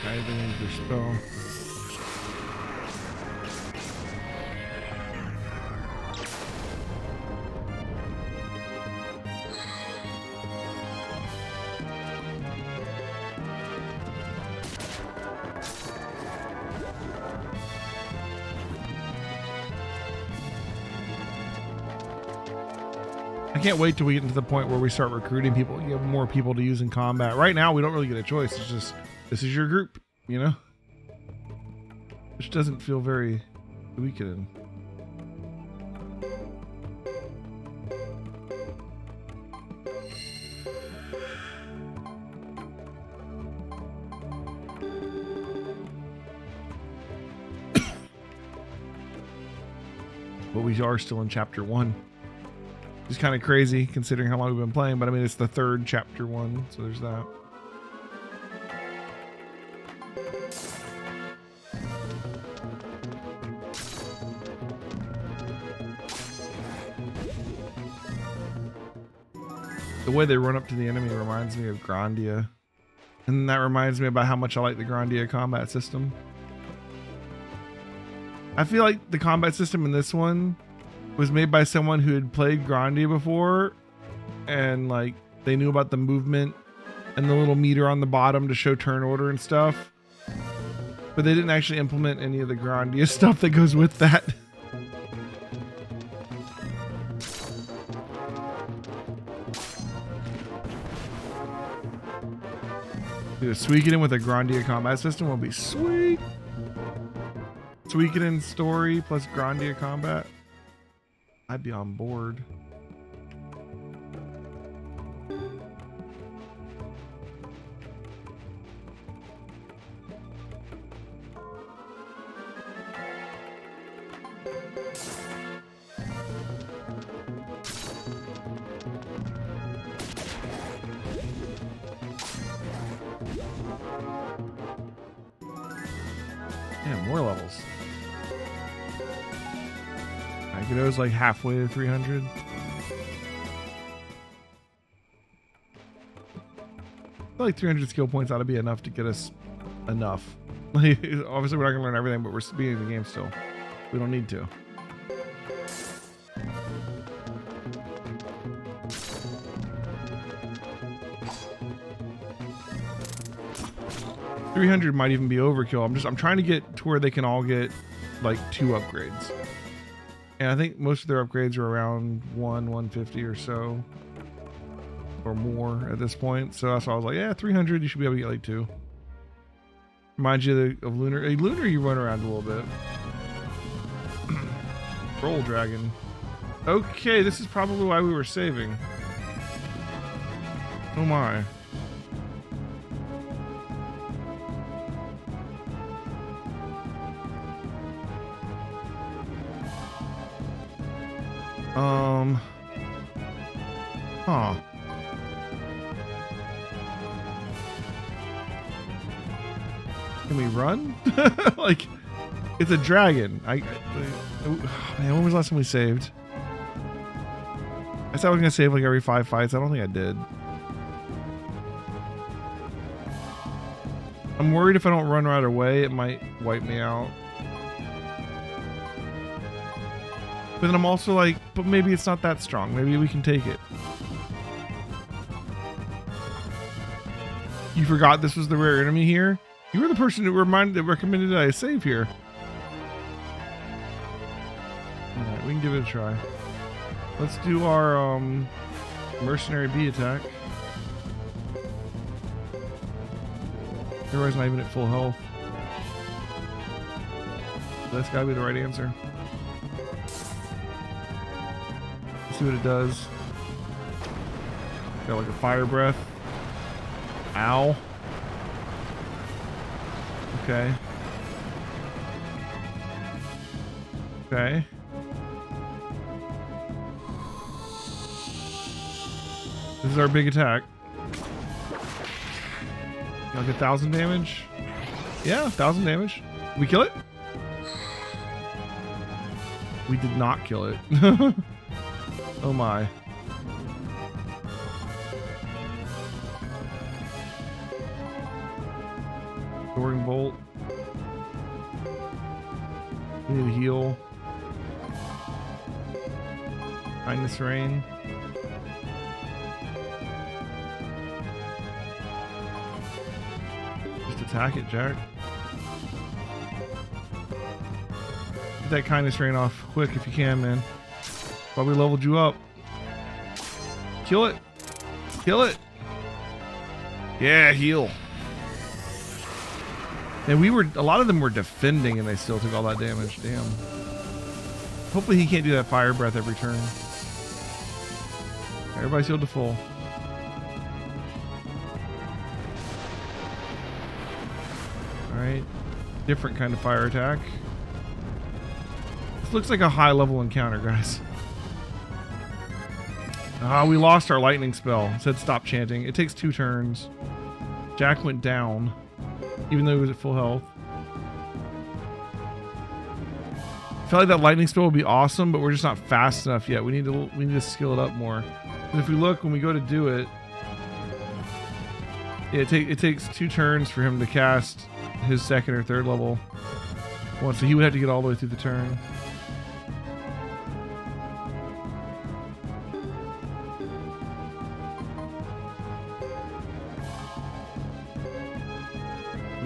Everything's their spell. I can't wait till we get into the point where we start recruiting people. You have more people to use in combat. Right now, we don't really get a choice. It's just, this is your group, you know? Which doesn't feel very weakening. But we are still in chapter 1. It's kind of crazy considering how long we've been playing, but I mean, it's the third chapter 1, so there's that. The way they run up to the enemy reminds me of Grandia. And that reminds me about how much I like the Grandia combat system. I feel like the combat system in this one was made by someone who had played Grandia before, and like they knew about the movement and the little meter on the bottom to show turn order and stuff, but they didn't actually implement any of the Grandia stuff that goes with that. Dude, a Suikoden with a Grandia combat system will be sweet. Suikoden story plus Grandia combat. I'd be on board. Yeah, more levels. Aikido's like halfway to 300. I feel like 300 skill points ought to be enough to get us enough. Like, obviously, we're not gonna learn everything, but we're beating the game still. We don't need to. $300 might even be overkill. I'm trying to get to where they can all get like 2 upgrades. And I think most of their upgrades are around 150 or so. Or more at this point. So that's why I was like, yeah, 300, you should be able to get like 2. Reminds you of Lunar. Hey, Lunar, you run around a little bit. Roll Dragon. Okay, this is probably why we were saving. Oh my. Huh. Can we run? Like, it's a dragon. Man, when was the last time we saved? I said I was gonna save like every 5 fights. I don't think I did. I'm worried if I don't run right away, it might wipe me out. But then I'm also like, but maybe it's not that strong. Maybe we can take it. You forgot this was the rare enemy here? You were the person who recommended that I save here. Alright, we can give it a try. Let's do our mercenary bee attack. Everybody's not even at full health. That's gotta be the right answer. Let's see what it does. Got like a fire breath. Ow. Okay. Okay. This is our big attack. Like 1,000 damage? Yeah, 1,000 damage. We kill it? We did not kill it. Oh my. Soaring Bolt. We need to heal. Kindness Rain. Just attack it, Jack. Get that Kindness Rain off quick if you can, man. Probably leveled you up. Kill it. Kill it. Yeah, heal. And a lot of them were defending and they still took all that damage. Damn. Hopefully he can't do that fire breath every turn. Everybody's healed to full. Alright. Different kind of fire attack. This looks like a high level encounter, guys. Ah, we lost our lightning spell. It said stop chanting. It takes 2 turns. Jack went down. Even though he was at full health. I feel like that lightning spell would be awesome, but we're just not fast enough yet. We need to skill it up more. And if we look, when we go to do it, yeah, it takes 2 turns for him to cast his 2nd or 3rd level one, so he would have to get all the way through the turn.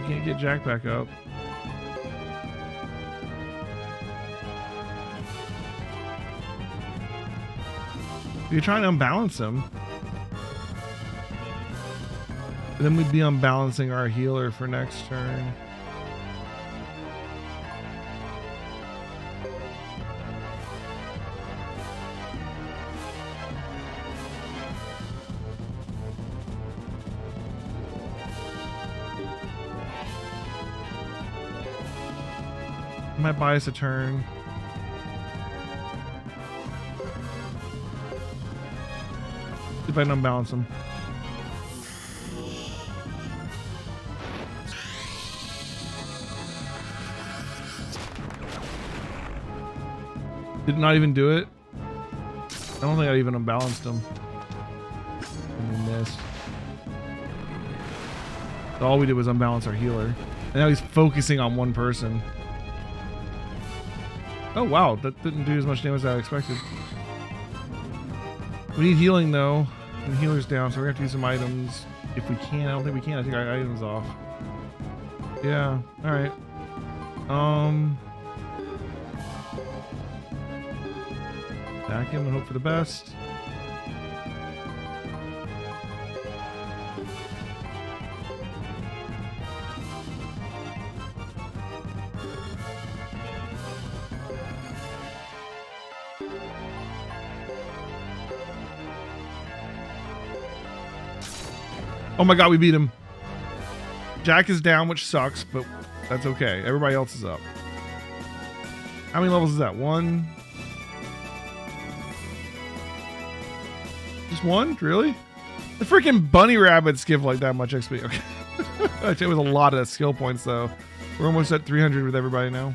Can't get Jack back up. You're trying to unbalance him. Then we'd be unbalancing our healer for next turn. Might buy us a turn. See if I can unbalance him. Did not even do it. I don't think I even unbalanced him. And he missed. So all we did was unbalance our healer. And now he's focusing on one person. Oh wow, that didn't do as much damage as I expected. We need healing though. And the healer's down, so we're gonna have to use some items. If we can. I don't think we can. I think our items off. Yeah, alright. Back him and hope for the best. Oh my god, we beat him. Jack is down, which sucks, but that's okay. Everybody else is up. How many levels is that? One? Just one? Really? The freaking bunny rabbits give like that much XP. Okay. Actually, it was a lot of skill points though. We're almost at 300 with everybody now.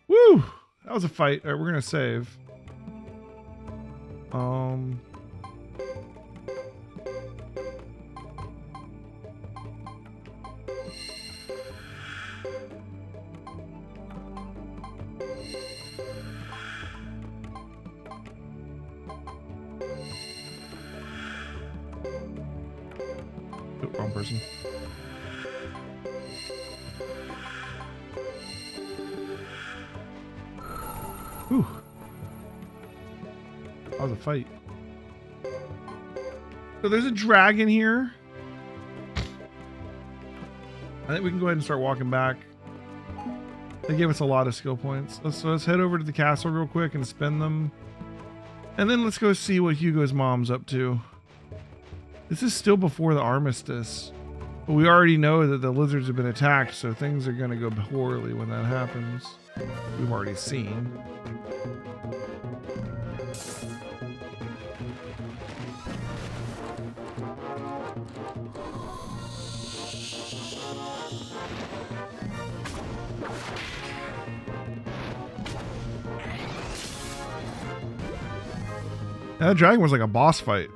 Woo! That was a fight. All right, we're gonna save. Wrong person. Whew. That was a fight. So there's a dragon here. I think we can go ahead and start walking back. They gave us a lot of skill points. Let's head over to the castle real quick and spend them. And then let's go see what Hugo's mom's up to. This is still before the armistice. But we already know that the lizards have been attacked, so things are going to go poorly when that happens. We've already seen. That dragon was like a boss fight.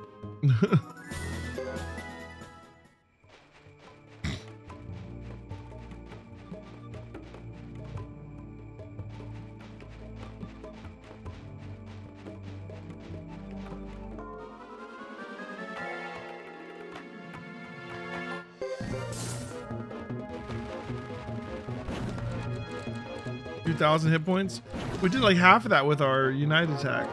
2,000 hit points. We did like half of that with our Unite attack.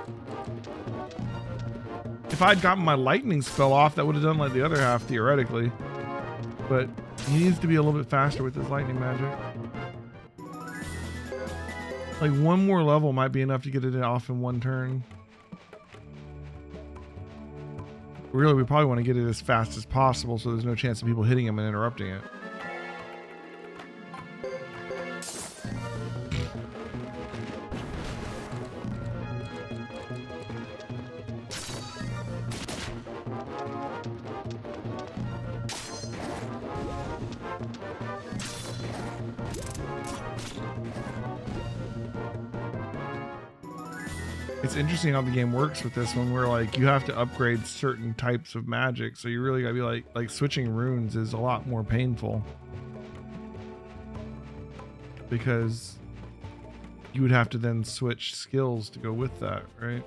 If I'd gotten my lightning spell off, that would have done like the other half theoretically. But he needs to be a little bit faster with his lightning magic. Like one more level might be enough to get it off in one turn. Really, we probably want to get it as fast as possible so there's no chance of people hitting him and interrupting it. It's interesting how the game works with this one, where like you have to upgrade certain types of magic, so you really gotta be like switching runes is a lot more painful because you would have to then switch skills to go with that, right?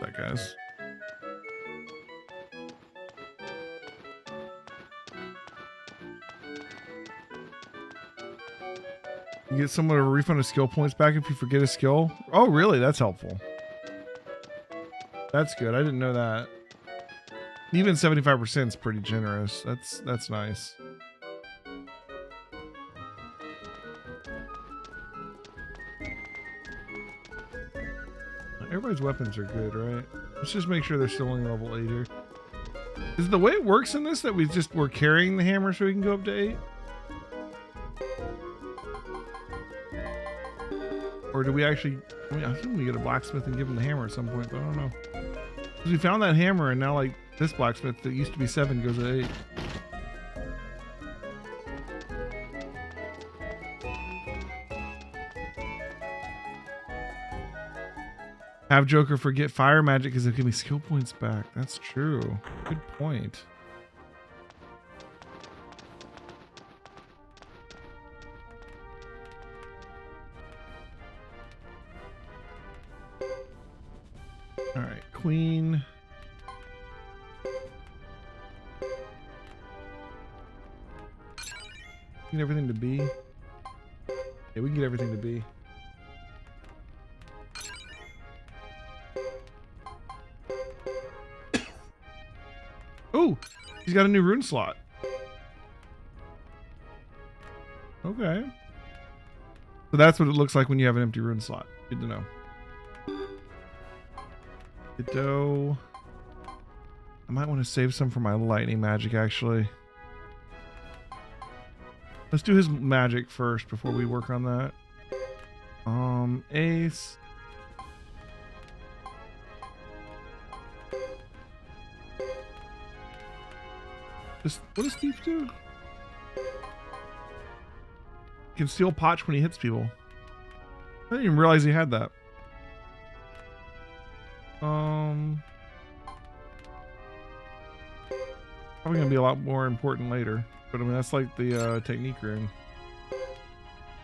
That guys. You get someone to refund a skill points back if you forget a skill. Oh, really? That's helpful. That's good. I didn't know that. Even 75% is pretty generous. That's nice. Everybody's weapons are good, right? Let's just make sure they're still only level 8 here. Is the way it works in this that we're carrying the hammer so we can go up to 8? Or do we actually... I mean, I think we get a blacksmith and give him the hammer at some point, but I don't know. Because we found that hammer and now, like, this blacksmith that used to be 7 goes to 8. Have Joker forget fire magic because it'll give me skill points back. That's true. Good point. All right, Queen. Get everything to B. Yeah, we can get everything to B. Oh, he's got a new rune slot. Okay. So that's what it looks like when you have an empty rune slot. Good to know. Ditto. I might want to save some for my lightning magic, actually. Let's do his magic first before we work on that. Ace. What does Steve do? He can steal potch when he hits people. I didn't even realize he had that. Probably gonna be a lot more important later. But I mean, that's like the technique rune.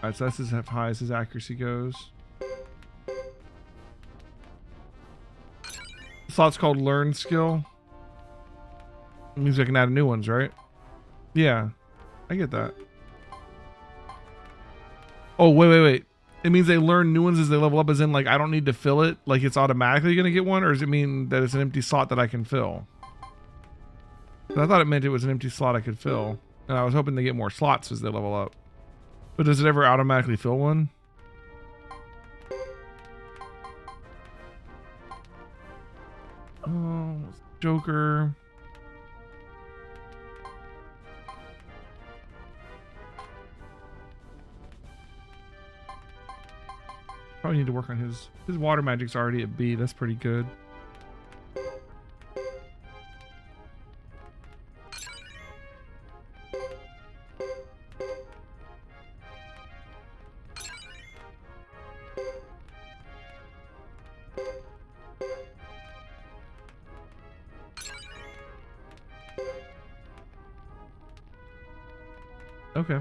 Alright, so that's as high as his accuracy goes. The slot's called learn skill. It means I can add new ones, right? Yeah, I get that. Oh, wait. It means they learn new ones as they level up, as in, like, I don't need to fill it, like it's automatically going to get one, or does it mean that it's an empty slot that I can fill? I thought it meant it was an empty slot I could fill, and I was hoping to get more slots as they level up. But does it ever automatically fill one? Oh, Joker. Probably need to work on his water magic's already at B. That's pretty good. Okay.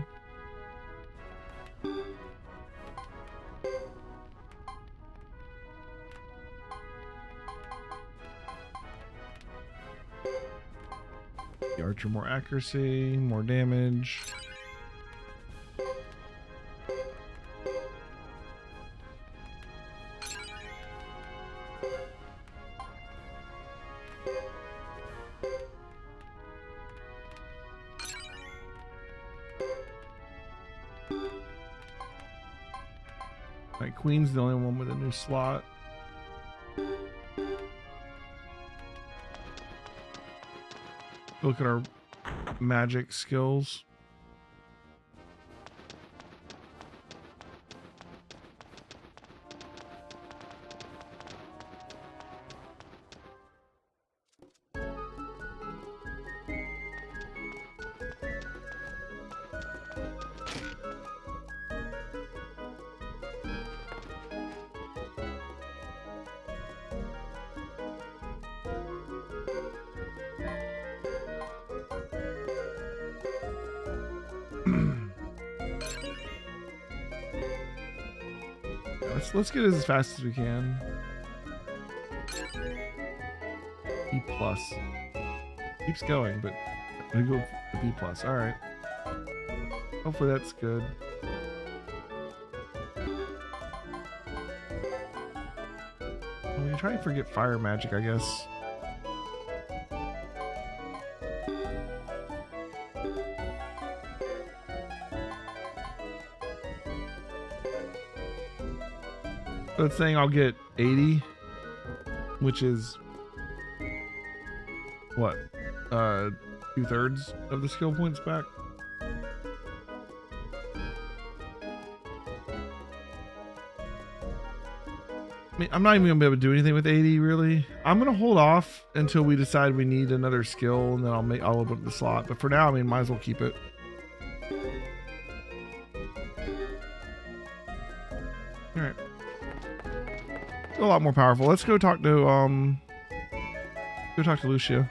The archer more accuracy, more damage. Right, Queen's the only one with a new slot. Look at our magic skills. Let's get it as fast as we can. B plus. Keeps going, but we go for B plus. All right. Hopefully that's good. I'm gonna try and forget fire magic, I guess. So it's saying I'll get 80, which is what? 2/3 of the skill points back. I mean, I'm not even gonna be able to do anything with 80, really. I'm gonna hold off until we decide we need another skill, and then I'll open up the slot. But for now, I mean, might as well keep it. All right, a lot more powerful. Let's go talk to Lucia.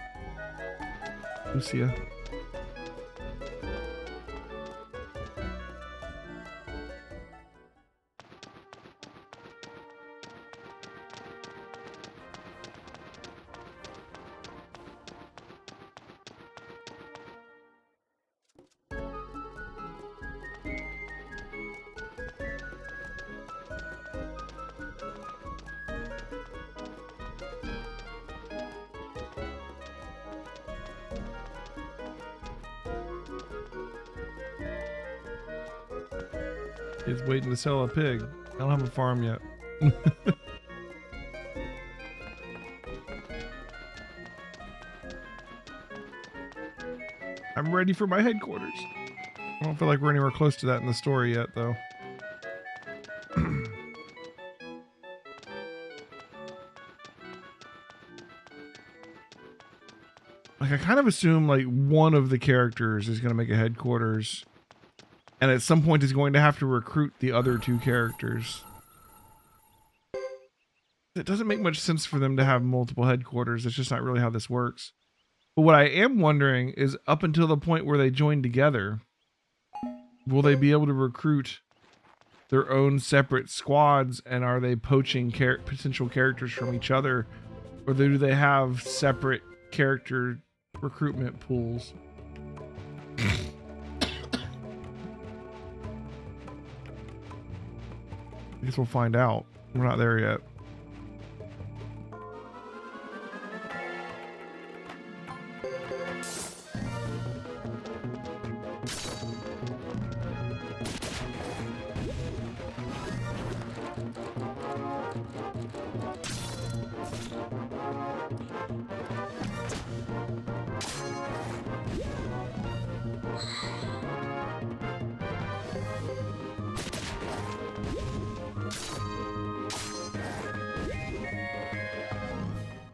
He's waiting to sell a pig. I don't have a farm yet. I'm ready for my headquarters. I don't feel like we're anywhere close to that in the story yet, though. Like, I kind of assume, like, one of the characters is going to make a headquarters. And at some point is going to have to recruit the other two characters. It doesn't make much sense for them to have multiple headquarters. It's just not really how this works. But what I am wondering is, up until the point where they join together, will they be able to recruit their own separate squads, and are they poaching potential characters from each other? Or do they have separate character recruitment pools? I guess we'll find out. We're not there yet.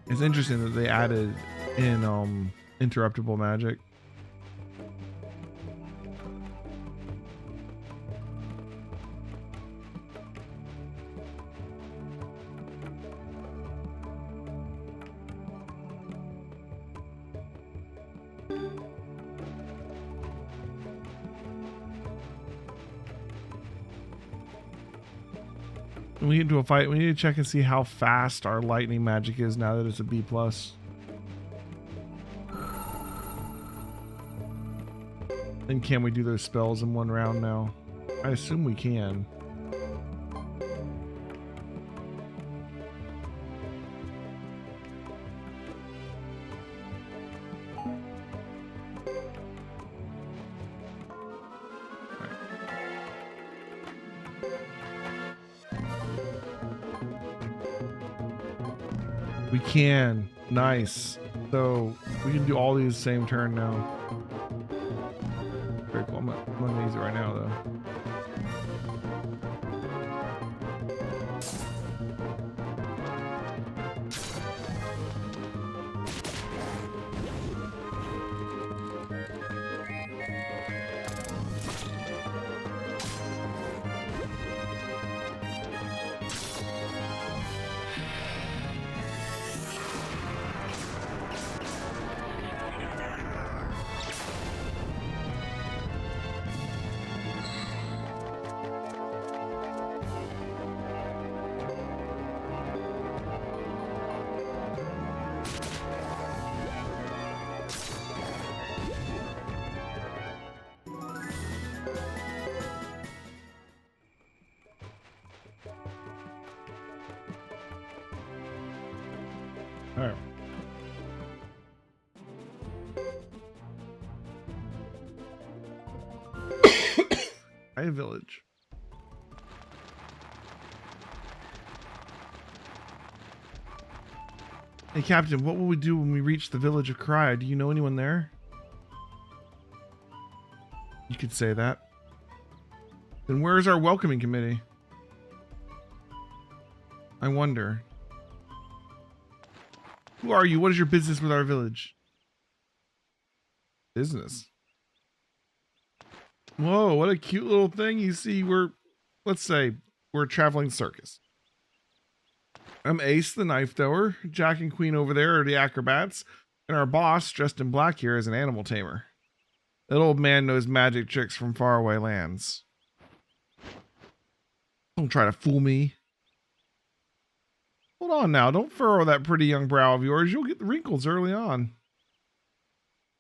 It's interesting that they added in interruptible magic. When we get into a fight, we need to check and see how fast our lightning magic is now that it's a B+. And can we do those spells in one round now? I assume we can. We can. Nice. So we can do all these same turn now. Very cool. I'm gonna use it right now though. All right. High Village. Hey, Captain, what will we do when we reach the village of Karaya? Do you know anyone there? You could say that. Then where's our welcoming committee? I wonder. Who are you? What is your business with our village? Business. Whoa, what a cute little thing. You see, let's say, we're a traveling circus. I'm Ace, the knife thrower. Jack and Queen over there are the acrobats. And our boss, dressed in black here, is an animal tamer. That old man knows magic tricks from faraway lands. Don't try to fool me. Hold on now. Don't furrow that pretty young brow of yours. You'll get the wrinkles early on.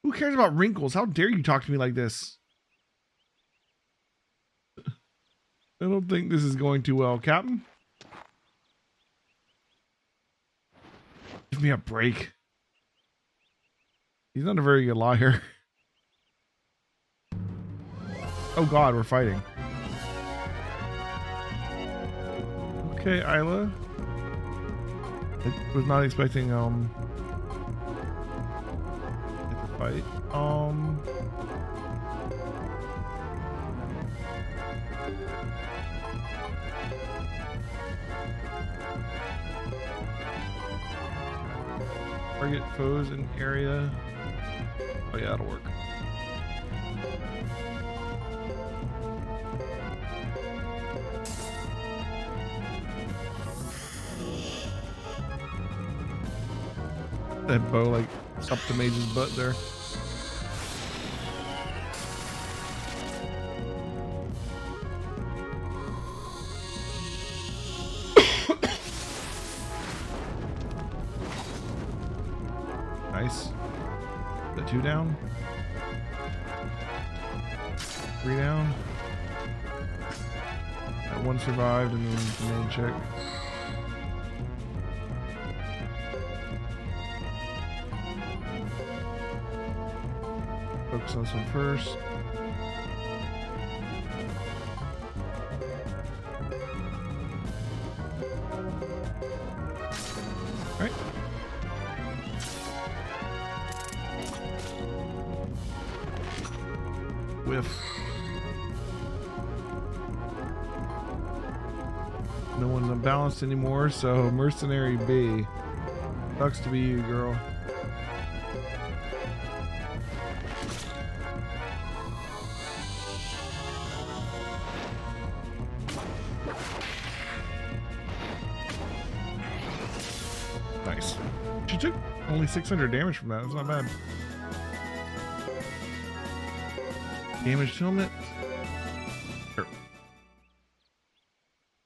Who cares about wrinkles? How dare you talk to me like this? I don't think this is going too well, Captain. Give me a break. He's not a very good liar. Oh God, we're fighting. Okay, Isla. I was not expecting to fight. Target foes in area. Oh yeah, that'll work. That bow like up the mage's butt there. Nice. The 2 down. 3 down. That 1 survived and then the main check. Focus on this one first. Alright. Whiff. No one's unbalanced anymore, so Mercenary B. Sucks to be you, girl. Nice. She took only 600 damage from that. That's not bad. Damaged helmet. Sure.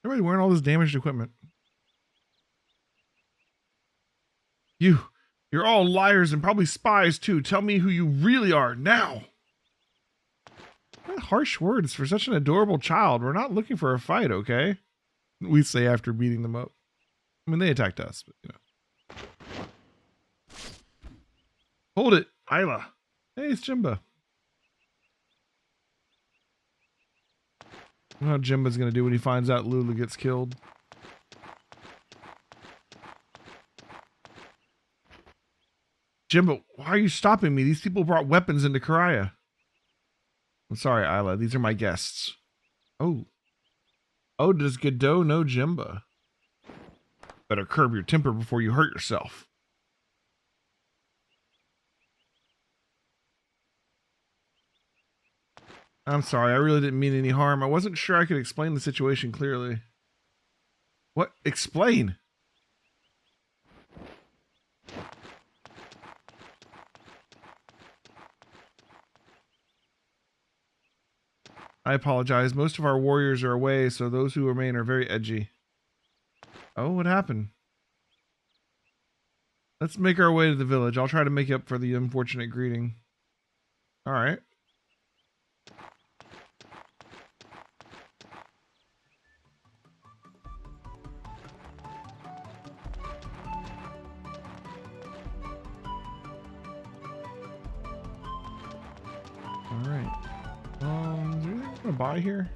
Everybody wearing all this damaged equipment. You're all liars and probably spies too. Tell me who you really are now. What harsh words for such an adorable child. We're not looking for a fight, okay? We say after beating them up. I mean, they attacked us, but you know. Hold it, Isla. Hey, it's Jimba. I know how Jimba's gonna do when he finds out Lulu gets killed. Jimba, why are you stopping me? These people brought weapons into Karaya. I'm sorry, Isla. These are my guests. Oh. Oh, does Godot know Jimba? Better curb your temper before you hurt yourself. I'm sorry, I really didn't mean any harm. I wasn't sure I could explain the situation clearly. What? Explain? I apologize. Most of our warriors are away, so those who remain are very edgy. Oh, what happened? Let's make our way to the village. I'll try to make up for the unfortunate greeting. All right. All right. Is there anything I'm gonna buy here?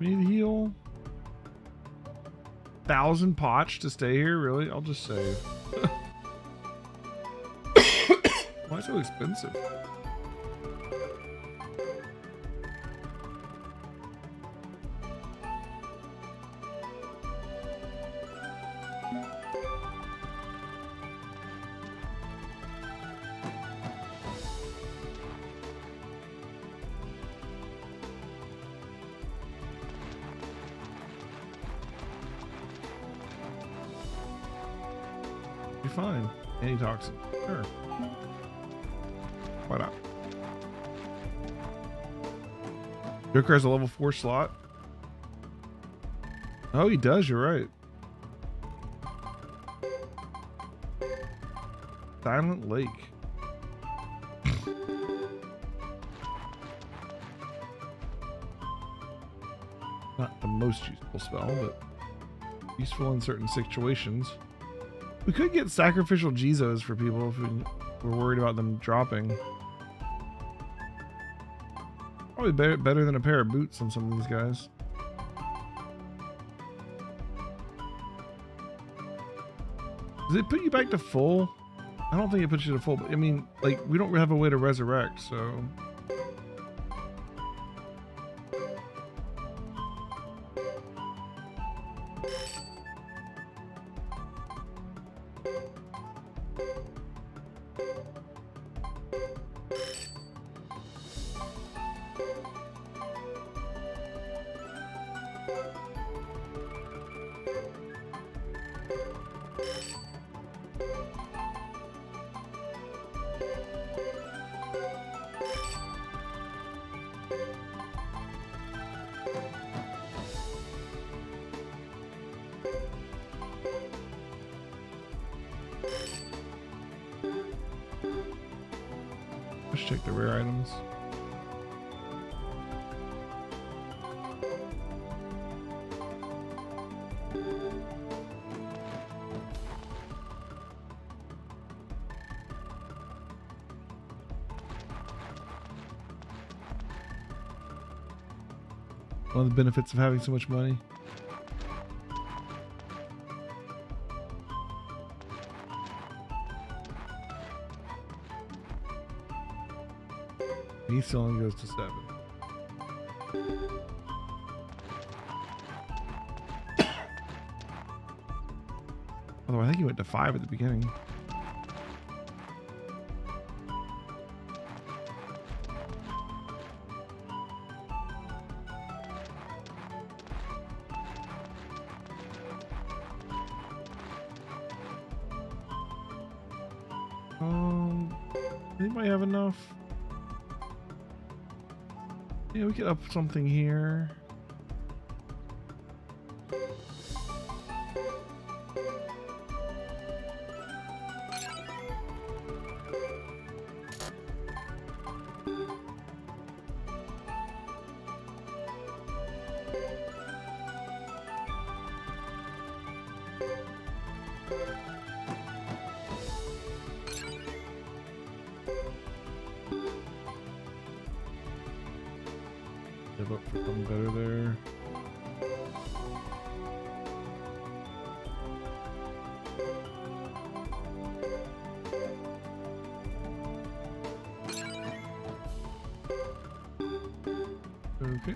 We need to heal. 1,000 potch to stay here, really? I'll just save. Why so expensive? Be fine. Antitoxin. Sure. Why not? Joker has a level 4 slot. Oh, he does. You're right. Silent Lake. Not the most useful spell, but useful in certain situations. We could get sacrificial Jizos for people if we're worried about them dropping. Probably better than a pair of boots on some of these guys. Does it put you back to full? I don't think it puts you to full, but I mean, like, we don't have a way to resurrect, so. Let's check the rare items. One of the benefits of having so much money. He still only goes to 7. Although I think he went to 5 at the beginning. Anybody have enough? Yeah, we could up something here. Give up for something better there. Okay.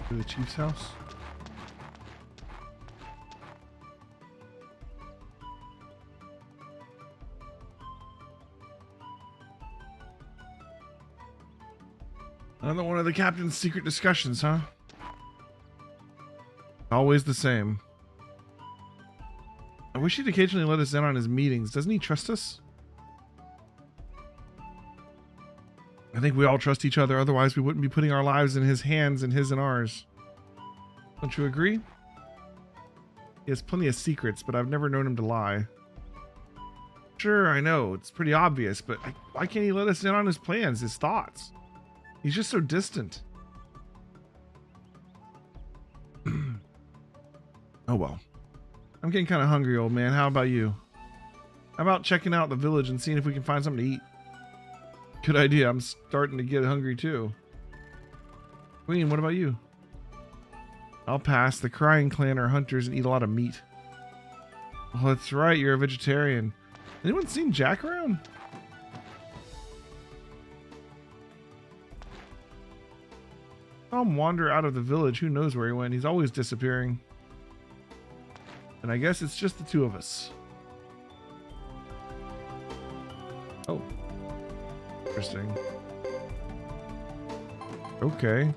To the chief's house. Another one of the captain's secret discussions, huh? Always the same. I wish he'd occasionally let us in on his meetings. Doesn't he trust us? I think we all trust each other, otherwise we wouldn't be putting our lives in his hands and his and ours. Don't you agree? He has plenty of secrets, but I've never known him to lie. Sure, I know, it's pretty obvious, but why can't he let us in on his plans, his thoughts? He's just so distant. Oh well. I'm getting kind of hungry, old man. How about you? How about checking out the village and seeing if we can find something to eat? Good idea. I'm starting to get hungry too. Queen, what about you? I'll pass. The Crying Clan are hunters and eat a lot of meat. Oh, that's right. You're a vegetarian. Anyone seen Jack around? Saw him wander out of the village. Who knows where he went? He's always disappearing. And I guess it's just the two of us. Oh. Interesting. Okay.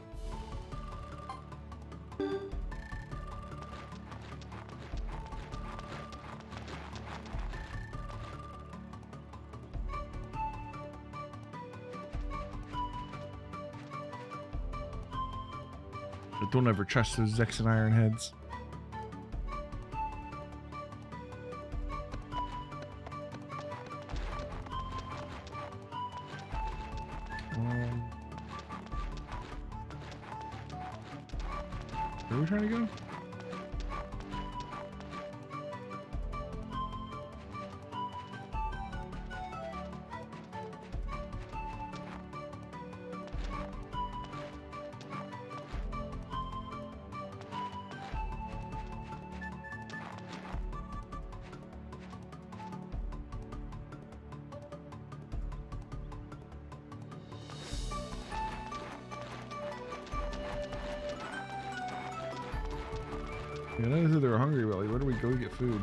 But don't ever trust those Zex and Iron heads. Where are we trying to go? I know they were hungry, Willie. Where do we go get food?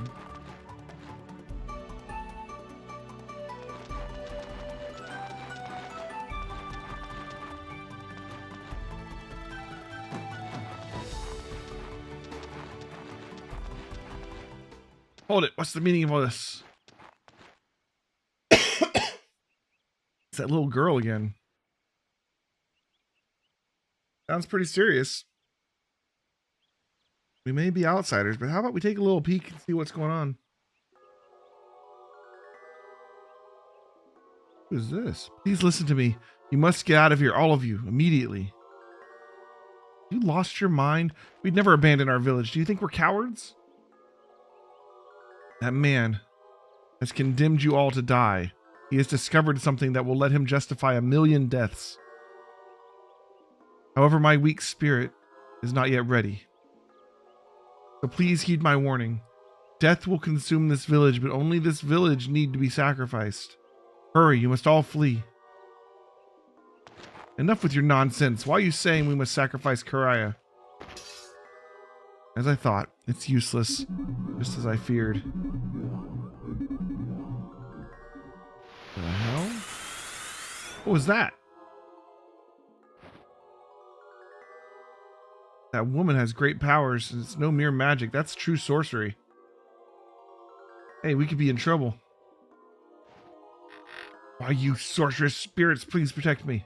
Hold it. What's the meaning of all this? It's that little girl again. Sounds pretty serious. We may be outsiders, but how about we take a little peek and see what's going on? Who is this? Please listen to me. You must get out of here, all of you, immediately. You lost your mind? We'd never abandon our village. Do you think we're cowards? That man has condemned you all to die. He has discovered something that will let him justify 1,000,000 deaths. However, my weak spirit is not yet ready. So please heed my warning. Death will consume this village, but only this village need to be sacrificed. Hurry, you must all flee. Enough with your nonsense. Why are you saying we must sacrifice Karaya? As I thought, it's useless, just as I feared. What the hell? What was that? That woman has great powers, and it's no mere magic. That's true sorcery. Hey, we could be in trouble. Why, you sorceress spirits, please protect me.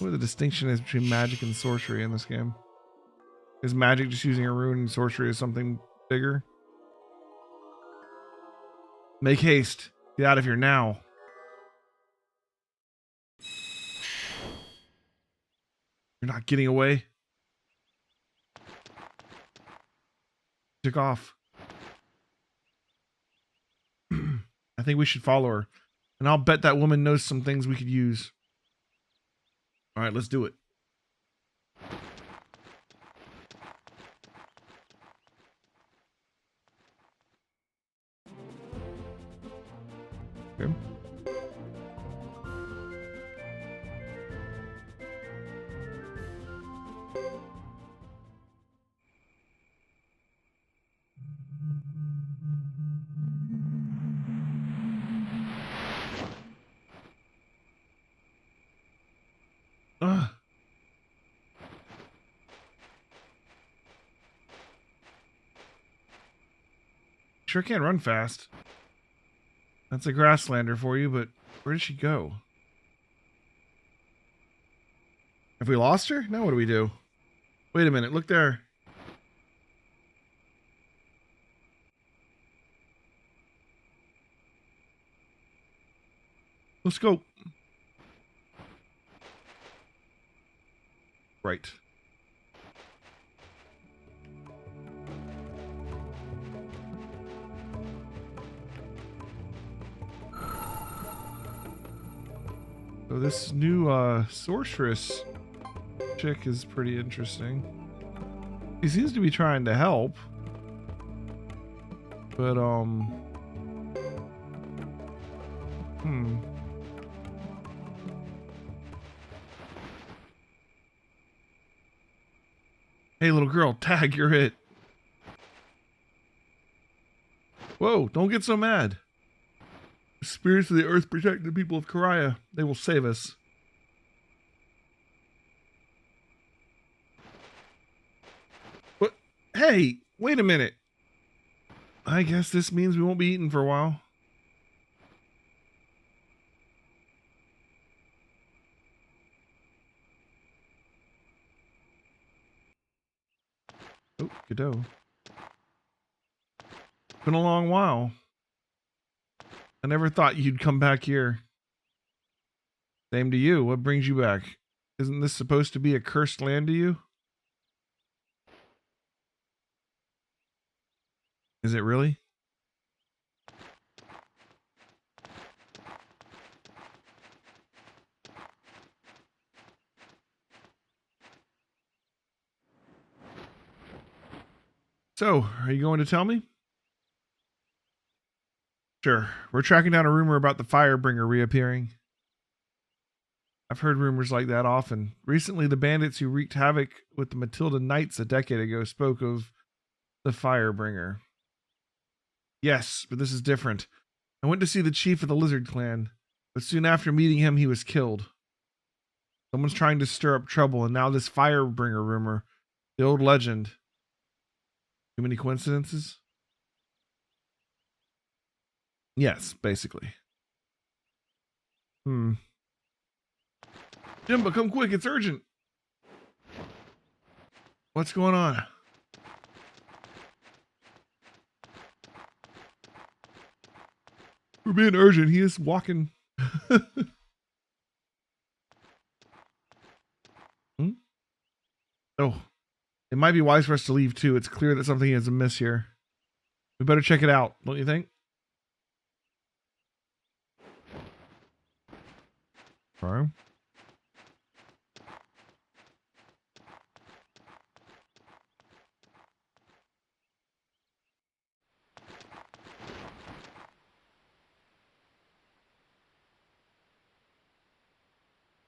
What the distinction is between magic and sorcery in this game? Is magic just using a rune and sorcery is something bigger? Make haste. Get out of here now. You're not getting away. Took off. I think we should follow her. And I'll bet that woman knows some things we could use. All right, let's do it. Okay. Ugh. Sure can't run fast. That's a grasslander for you, but where did she go? Have we lost her? Now what do we do? Wait a minute, look there. Let's go. Right. So this new sorceress chick is pretty interesting. He seems to be trying to help. But Hey little girl, tag, you're it. Whoa, don't get so mad. The spirits of the earth protect the people of Karaya. They will save us. What? Hey, wait a minute. I guess this means we won't be eating for a while. Oh, Godot. Been a long while. I never thought you'd come back here. Same to you. What brings you back? Isn't this supposed to be a cursed land to you? Is it really? So, are you going to tell me? Sure. We're tracking down a rumor about the Firebringer reappearing. I've heard rumors like that often. Recently, the bandits who wreaked havoc with the Matilda Knights a decade ago spoke of the Firebringer. Yes, but this is different. I went to see the chief of the Lizard Clan, but soon after meeting him, he was killed. Someone's trying to stir up trouble, and now this Firebringer rumor, the old legend. Too many coincidences? Yes, basically. Jimba, come quick, it's urgent. What's going on? We're being urgent. He is walking. Oh, it might be wise for us to leave too. It's clear that something is amiss here. We better check it out, don't you think? All right.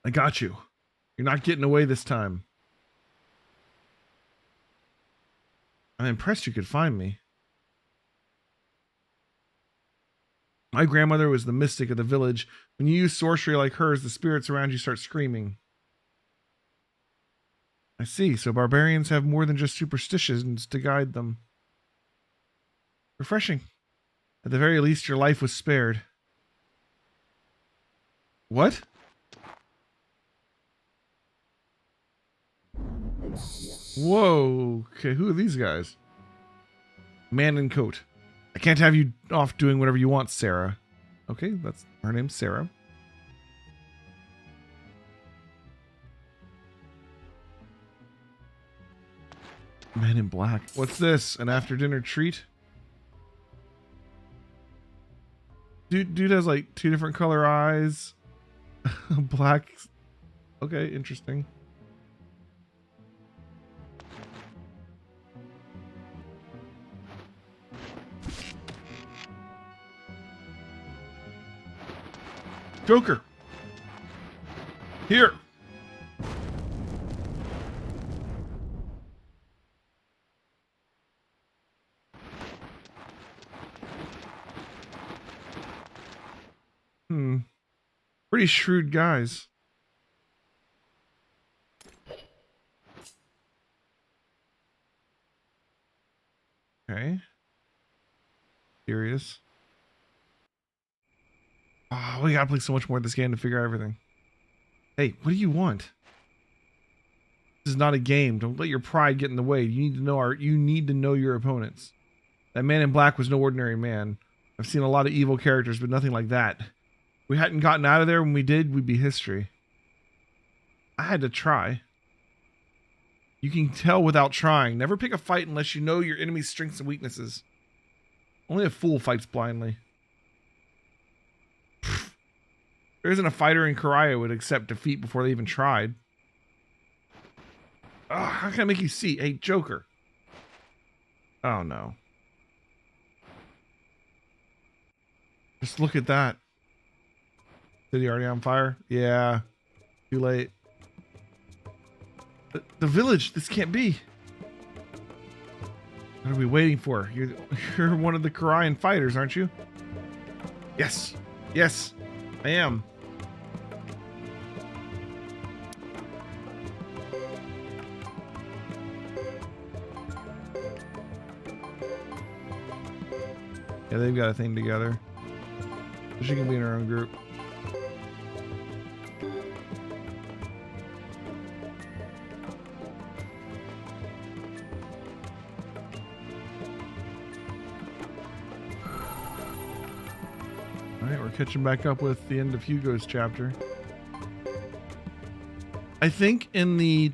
I got you. You're not getting away this time. I'm impressed you could find me. My grandmother was the mystic of the village. When you use sorcery like hers, the spirits around you start screaming. I see. So barbarians have more than just superstitions to guide them. Refreshing. At the very least, your life was spared. What? Whoa. Okay, who are these guys? Man in coat. I can't have you off doing whatever you want, Sarah. Okay, that's her name's Sarah. Man in black. What's this? An after dinner treat? Dude has like 2 different color eyes. Black. Okay, interesting. Joker. Here. Pretty shrewd guys. Okay. Serious. Oh, we gotta play so much more of this game to figure out everything. Hey, what do you want? This is not a game. Don't let your pride get in the way. You need to know your opponents. That man in black was no ordinary man. I've seen a lot of evil characters, but nothing like that. If we hadn't gotten out of there when we did, we'd be history. I had to try. You can tell without trying. Never pick a fight unless you know your enemy's strengths and weaknesses. Only a fool fights blindly. There isn't a fighter in Karaya who would accept defeat before they even tried. Oh, how can I make you see? Hey, Joker. Oh, no. Just look at that. City already on fire? Yeah. Too late. The village. This can't be. What are we waiting for? You're one of the Karayan fighters, aren't you? Yes. Yes, I am. Yeah, they've got a thing together. So she can be in her own group. Alright, we're catching back up with the end of Hugo's chapter. I think in the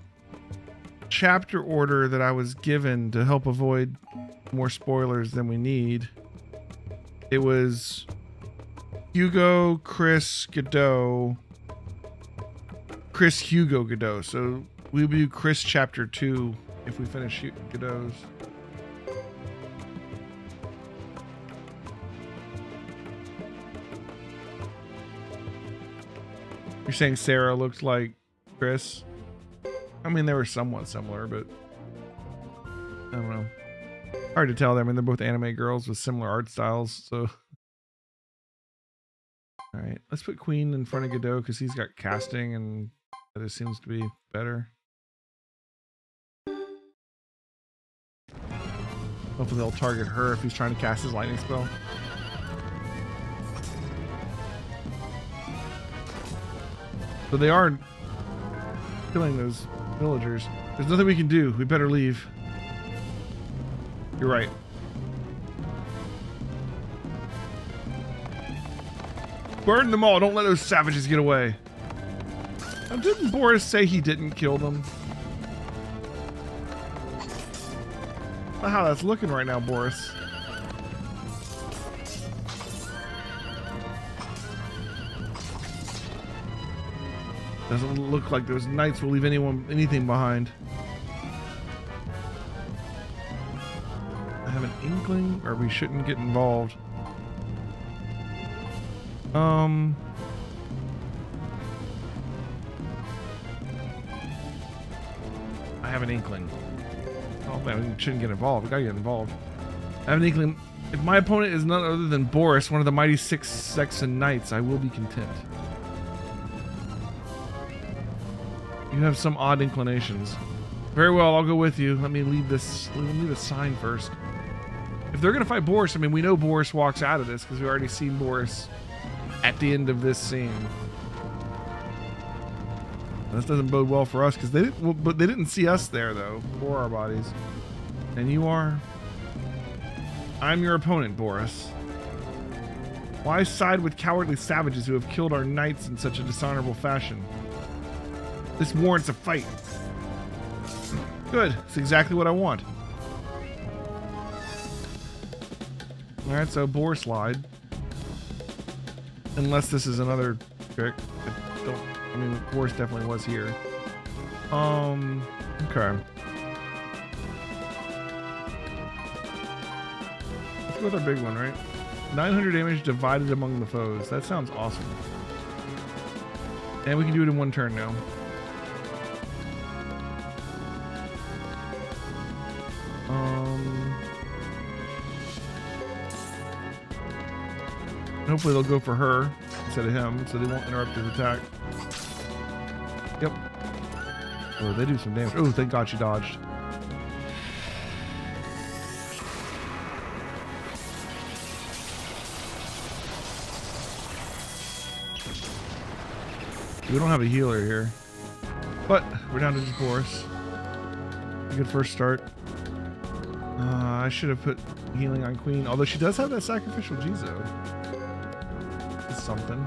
chapter order that I was given to help avoid more spoilers than we need, it was Hugo, Chris, Godot, Chris, Hugo, Godot. So we'll do Chris chapter 2 if we finish Godot's. You're saying Sarah looked like Chris? I mean, they were somewhat similar, but I don't know. Hard to tell. I mean, they're both anime girls with similar art styles, so. All right, let's put Queen in front of Godot because he's got casting and that just seems to be better. Hopefully they'll target her if he's trying to cast his lightning spell. So they are killing those villagers. There's nothing we can do. We better leave. You're right. Burn them all. Don't let those savages get away. Now, didn't Boris say he didn't kill them? Not how that's looking right now, Boris. Doesn't look like those knights will leave anything behind. I have an inkling, or we shouldn't get involved. I have an inkling. Oh man, we shouldn't get involved. We gotta get involved. I have an inkling. If my opponent is none other than Boris, one of the mighty 6 Saxon knights, I will be content. You have some odd inclinations. Very well, I'll go with you. Let me leave this. Let me leave a sign first. If they're gonna fight Boris, I mean, we know Boris walks out of this because we already seen Boris at the end of this scene. This doesn't bode well for us because they didn't. Well, but they didn't see us there though, or our bodies. And you are. I'm your opponent, Boris. Why side with cowardly savages who have killed our knights in such a dishonorable fashion? This warrants a fight. Good. It's exactly what I want. Alright, so Boris lied. Unless this is another trick. I mean, Boris definitely was here. Okay. Let's go with our big one, right? 900 damage divided among the foes. That sounds awesome. And we can do it in one turn now. Hopefully they'll go for her instead of him, so they won't interrupt his attack. Yep. Oh, they do some damage. Oh, thank God she dodged. We don't have a healer here, but we're down to just Boris. A good first start. I should have put healing on Queen, although she does have that sacrificial Jizo. It's something.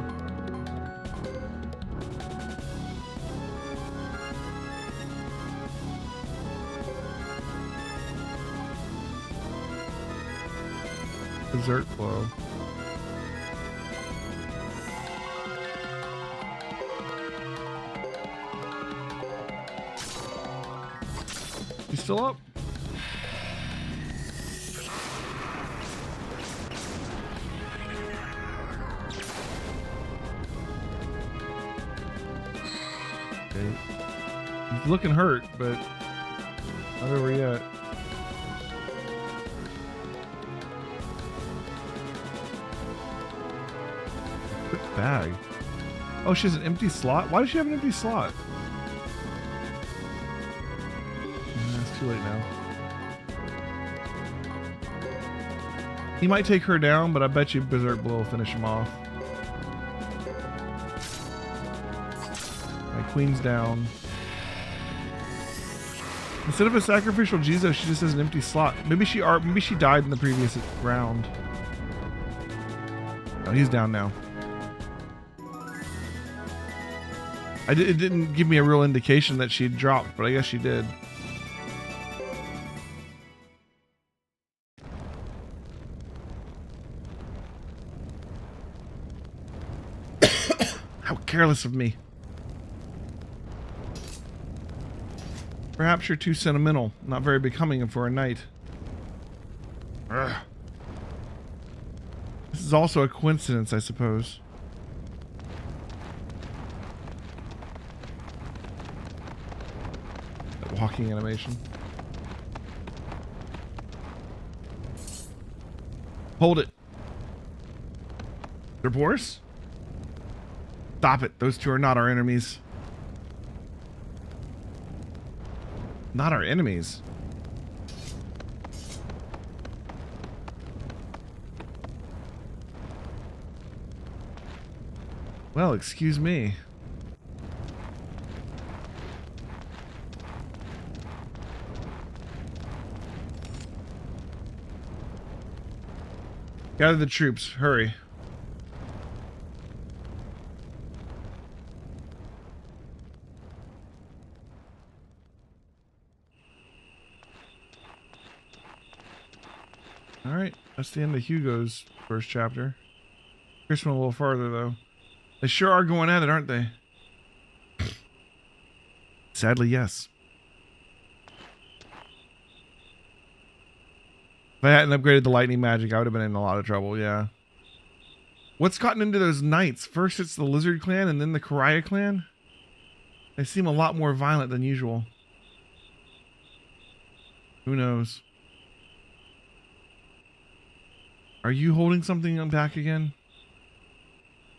Desert flow. still up? Okay. He's looking hurt, but not over yet. Quick bag. Oh, she has an empty slot? Why does she have an empty slot? It's too late now. He might take her down, but I bet you Berserk Blow will finish him off. My queen's down. Instead of a sacrificial Jizo, she just has an empty slot. Maybe she died in the previous round. Oh, he's down now. It didn't give me a real indication that she'd dropped, but I guess she did. How careless of me. Perhaps you're too sentimental, not very becoming for a knight. Ugh. This is also a coincidence, I suppose. That walking animation. Hold it. They're Boris? Stop it. Those two are not our enemies. Not our enemies. Well, excuse me. Gather the troops. Hurry. Alright, that's the end of Hugo's first chapter. Chris went a little farther, though. They sure are going at it, aren't they? Sadly, yes. If I hadn't upgraded the lightning magic, I would have been in a lot of trouble, yeah. What's gotten into those knights? First it's the Lizard Clan and then the Karaya Clan? They seem a lot more violent than usual. Who knows? Are you holding something back again?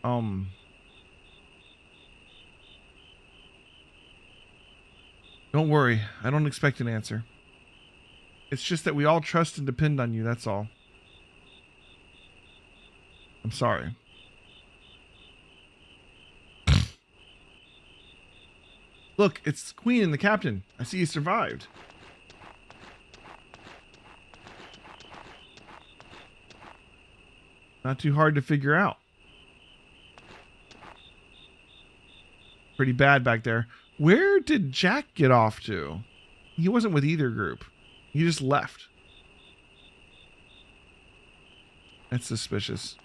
Don't worry. I don't expect an answer. It's just that we all trust and depend on you, that's all. I'm sorry. Look, it's the Queen and the Captain. I see you survived. Not too hard to figure out. Pretty bad back there. Where did Jack get off to? He wasn't with either group. He just left. That's suspicious.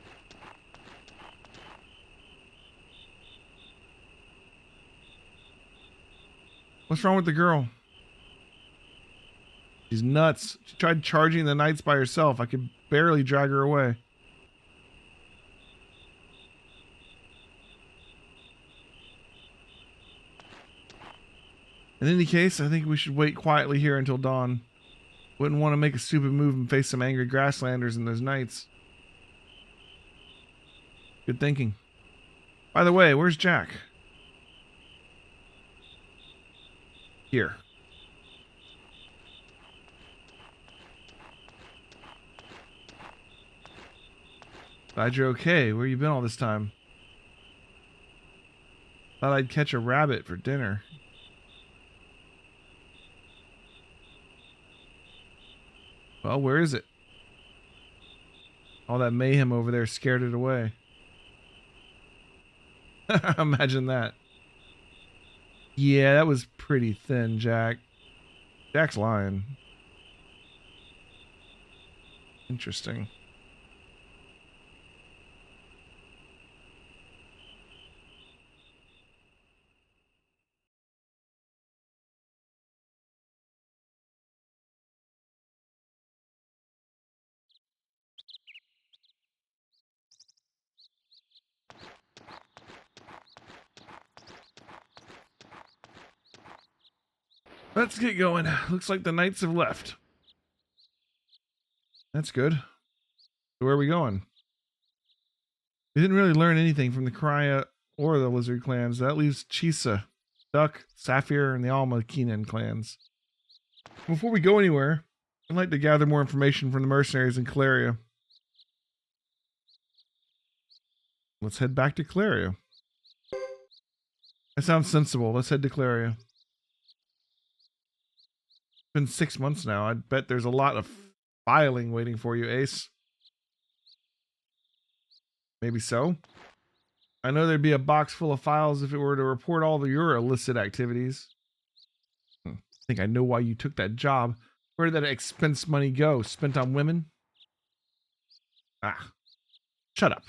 What's wrong with the girl? She's nuts. She tried charging the knights by herself. I could barely drag her away. In any case, I think we should wait quietly here until dawn. Wouldn't want to make a stupid move and face some angry grasslanders and those knights. Good thinking. By the way, where's Jack? Here. Glad you're okay. Where you been all this time? Thought I'd catch a rabbit for dinner. Well, where is it? All that mayhem over there scared it away. Imagine that. Yeah, that was pretty thin, Jack. Jack's lying. Interesting. Let's get going. Looks like the knights have left. That's good. So where are we going? We didn't really learn anything from the Karaya or the Lizard clans. That leaves Chisa, Duck, Sapphire, and the Alma Keenan clans. Before we go anywhere, I'd like to gather more information from the mercenaries in Caleria. Let's head back to Caleria. That sounds sensible. Let's head to Caleria. It's been 6 months now. I bet there's a lot of filing waiting for you, Ace. Maybe so. I know there'd be a box full of files if it were to report all of your illicit activities. I think I know why you took that job. Where did that expense money go? Spent on women? Ah, shut up.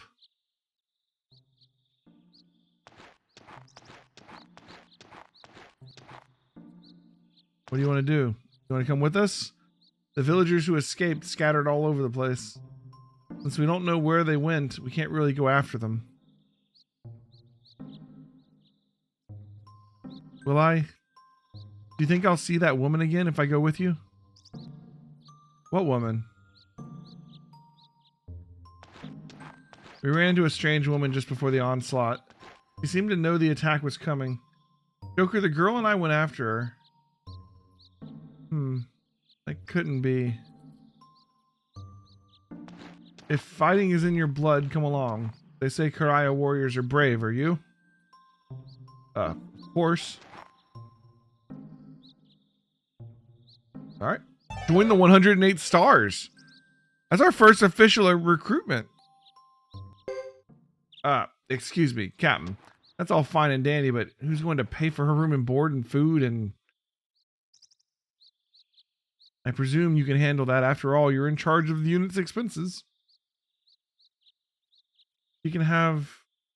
What do you want to do? You want to come with us? The villagers who escaped scattered all over the place. Since we don't know where they went, we can't really go after them. Will I? Do you think I'll see that woman again if I go with you? What woman? We ran into a strange woman just before the onslaught. She seemed to know the attack was coming. Joker, the girl and I went after her. That couldn't be. If fighting is in your blood, come along. They say Karaya warriors are brave, are you? Of course. Alright. Join the 108 stars. That's our first official recruitment. Excuse me, Captain. That's all fine and dandy, but who's going to pay for her room and board and food and... I presume you can handle that. After all, you're in charge of the unit's expenses. You can have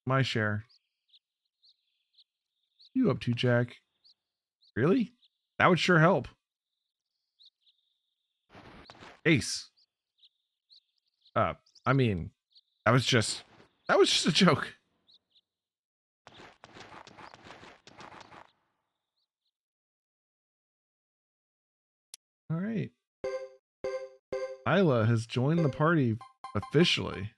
my share. What are you up to, Jack? Really? That would sure help. Ace. I mean, that was just a joke. All right. Isla has joined the party officially.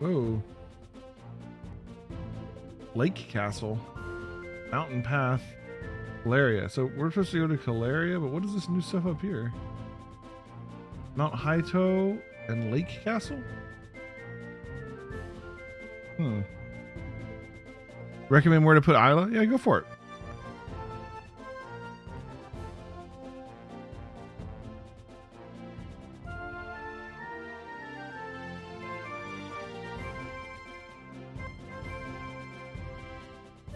Whoa. Lake Castle. Mountain Path. Caleria. So we're supposed to go to Caleria, but what is this new stuff up here? Mount Haito and Lake Castle? Recommend where to put Isla? Yeah, go for it.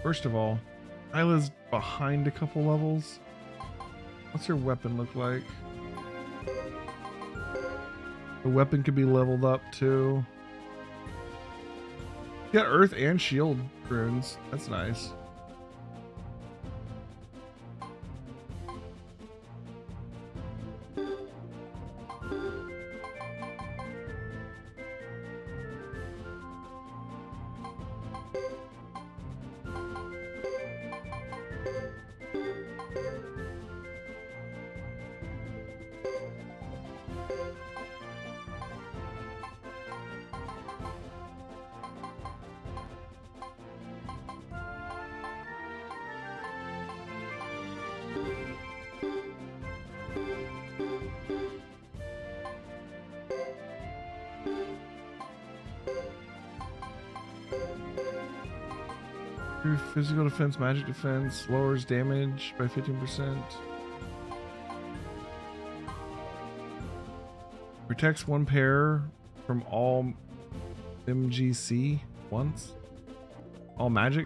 First of all, Isla's behind a couple levels. What's her weapon look like? The weapon could be leveled up too. You got earth and shield runes. That's nice. Physical defense, magic defense, lowers damage by 15%. Protects one pair from all MGC once. All magic.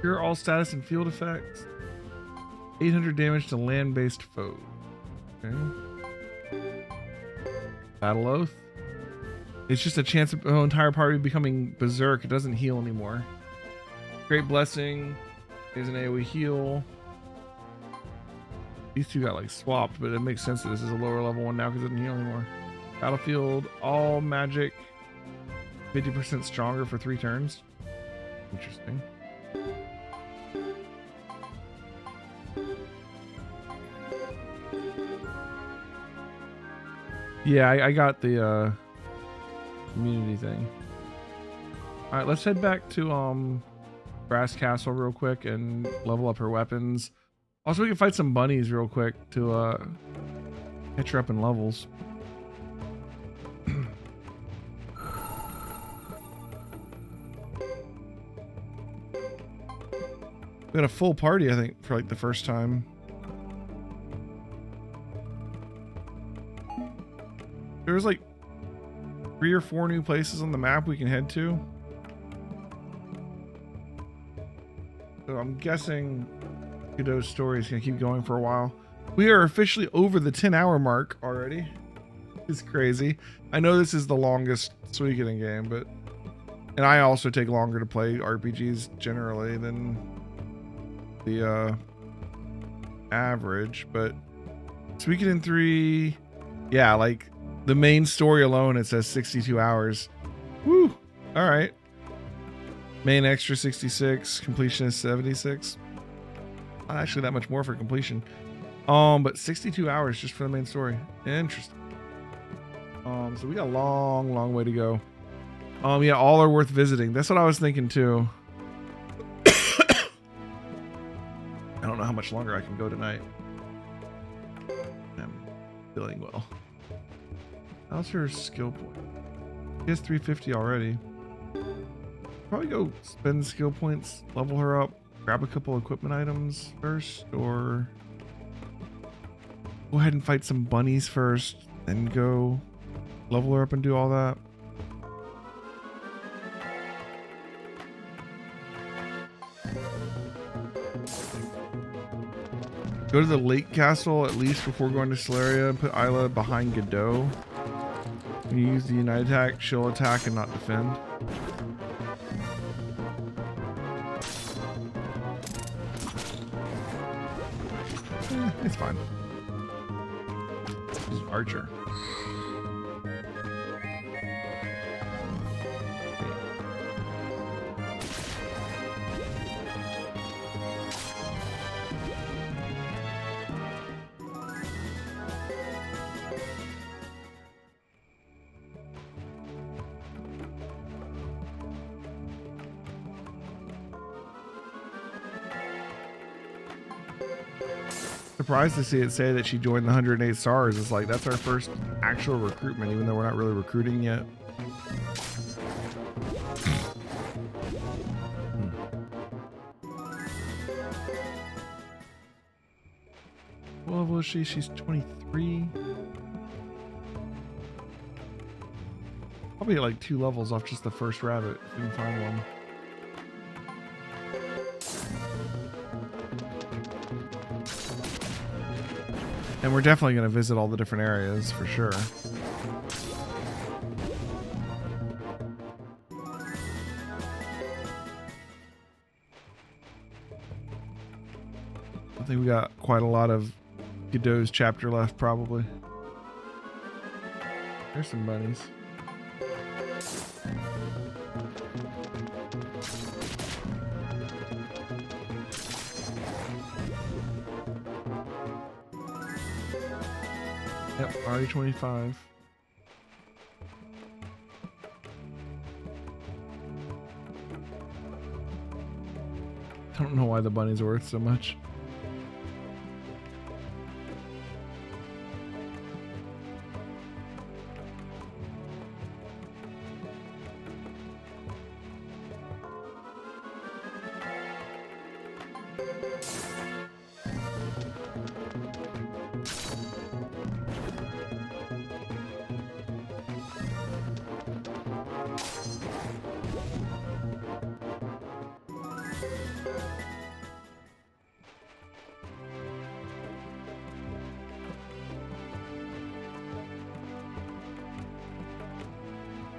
Cure all status and field effects. 800 damage to land-based foes. Okay. Battle Oath. It's just a chance of the entire party becoming berserk. It doesn't heal anymore. Great Blessing is an AoE heal. These two got like swapped, but it makes sense that this is a lower level one now because it doesn't heal anymore. Battlefield, all magic, 50% stronger for 3 turns. Interesting. Yeah, I got the community thing. All right, let's head back to Brass Castle real quick and level up her weapons. Also, we can fight some bunnies real quick to catch her up in levels. We got a full party, I think, for like the first time. There's like 3 or 4 new places on the map we can head to. So I'm guessing Godot's story is going to keep going for a while. We are officially over the 10-hour mark already. It's crazy. I know this is the longest Suikoden game, but... And I also take longer to play RPGs generally than the average, but Suikoden 3... Yeah, like... The main story alone, it says 62 hours. Woo! All right. Main extra 66, completion is 76. Not actually that much more for completion. But 62 hours just for the main story. Interesting. So we got a long way to go. Yeah, all are worth visiting. That's what I was thinking too. I don't know how much longer I can go tonight. I'm feeling well. How's her skill point? She has 350 already. Probably go spend skill points, level her up, grab a couple equipment items first, or go ahead and fight some bunnies first, then go level her up and do all that. Go to the lake castle at least before going to Celeria and put Isla behind Godot. You use the Unite attack, she'll attack and not defend. It's fine. She's an archer. Surprised to see it say that she joined the 108 stars. It's like that's our first actual recruitment, even though we're not really recruiting yet. What level is she? She's 23. Probably like 2 levels off just the first rabbit if we can find one. And we're definitely going to visit all the different areas for sure. I think we got quite a lot of Godot's chapter left probably. There's some bunnies. Yep, RE25. I don't know why the bunnies are worth so much.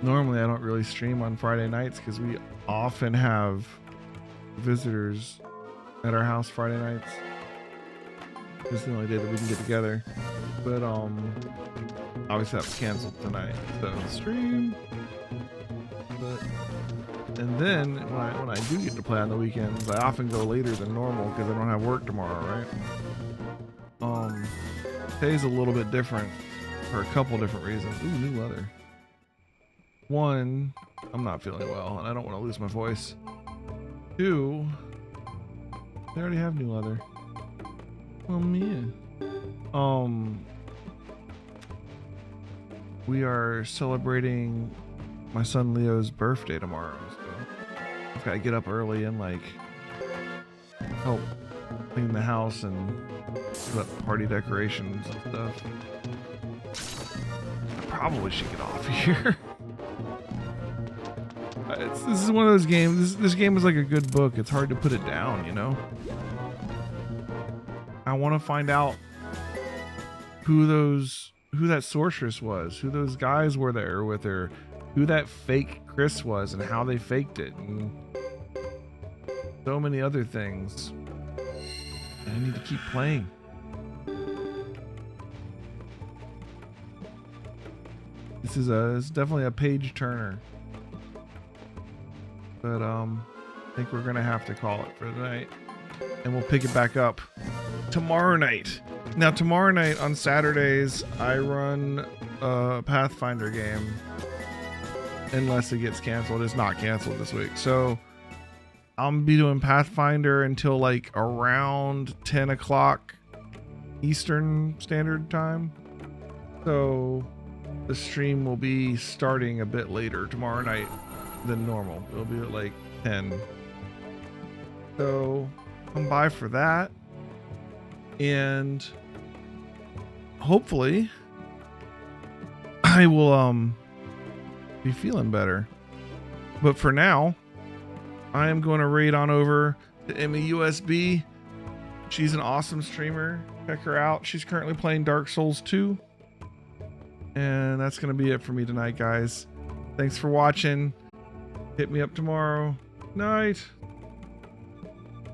Normally I don't really stream on Friday nights because we often have visitors at our house Friday nights. This is the only day that we can get together. But obviously that was canceled tonight. So stream. And then when I do get to play on the weekends, I often go later than normal because I don't have work tomorrow, right? Today's a little bit different for a couple different reasons. Ooh, new leather. One, I'm not feeling well and I don't want to lose my voice. Two, they already have new leather. Oh man. We are celebrating my son Leo's birthday tomorrow, so I've got to get up early and like help clean the house and put up party decorations and stuff. I probably should get off here. This is one of those games. This game is like a good book. It's hard to put it down, you know. I want to find out who that sorceress was, who those guys were there with her, who that fake Chris was, and how they faked it, and so many other things. And I need to keep playing. It's definitely a page turner. But I think we're gonna have to call it for the night, and we'll pick it back up tomorrow night. Now tomorrow night on Saturdays I run a Pathfinder game unless it gets canceled. It's not canceled this week, so I'll be doing Pathfinder until like around 10 o'clock Eastern Standard Time. So the stream will be starting a bit later tomorrow night than normal. It'll be at like 10. So come by for that. And hopefully I will be feeling better. But for now, I am going to raid on over to Emmy USB. She's an awesome streamer. Check her out. She's currently playing Dark Souls 2. And that's going to be it for me tonight, guys. Thanks for watching. Hit me up tomorrow. Night.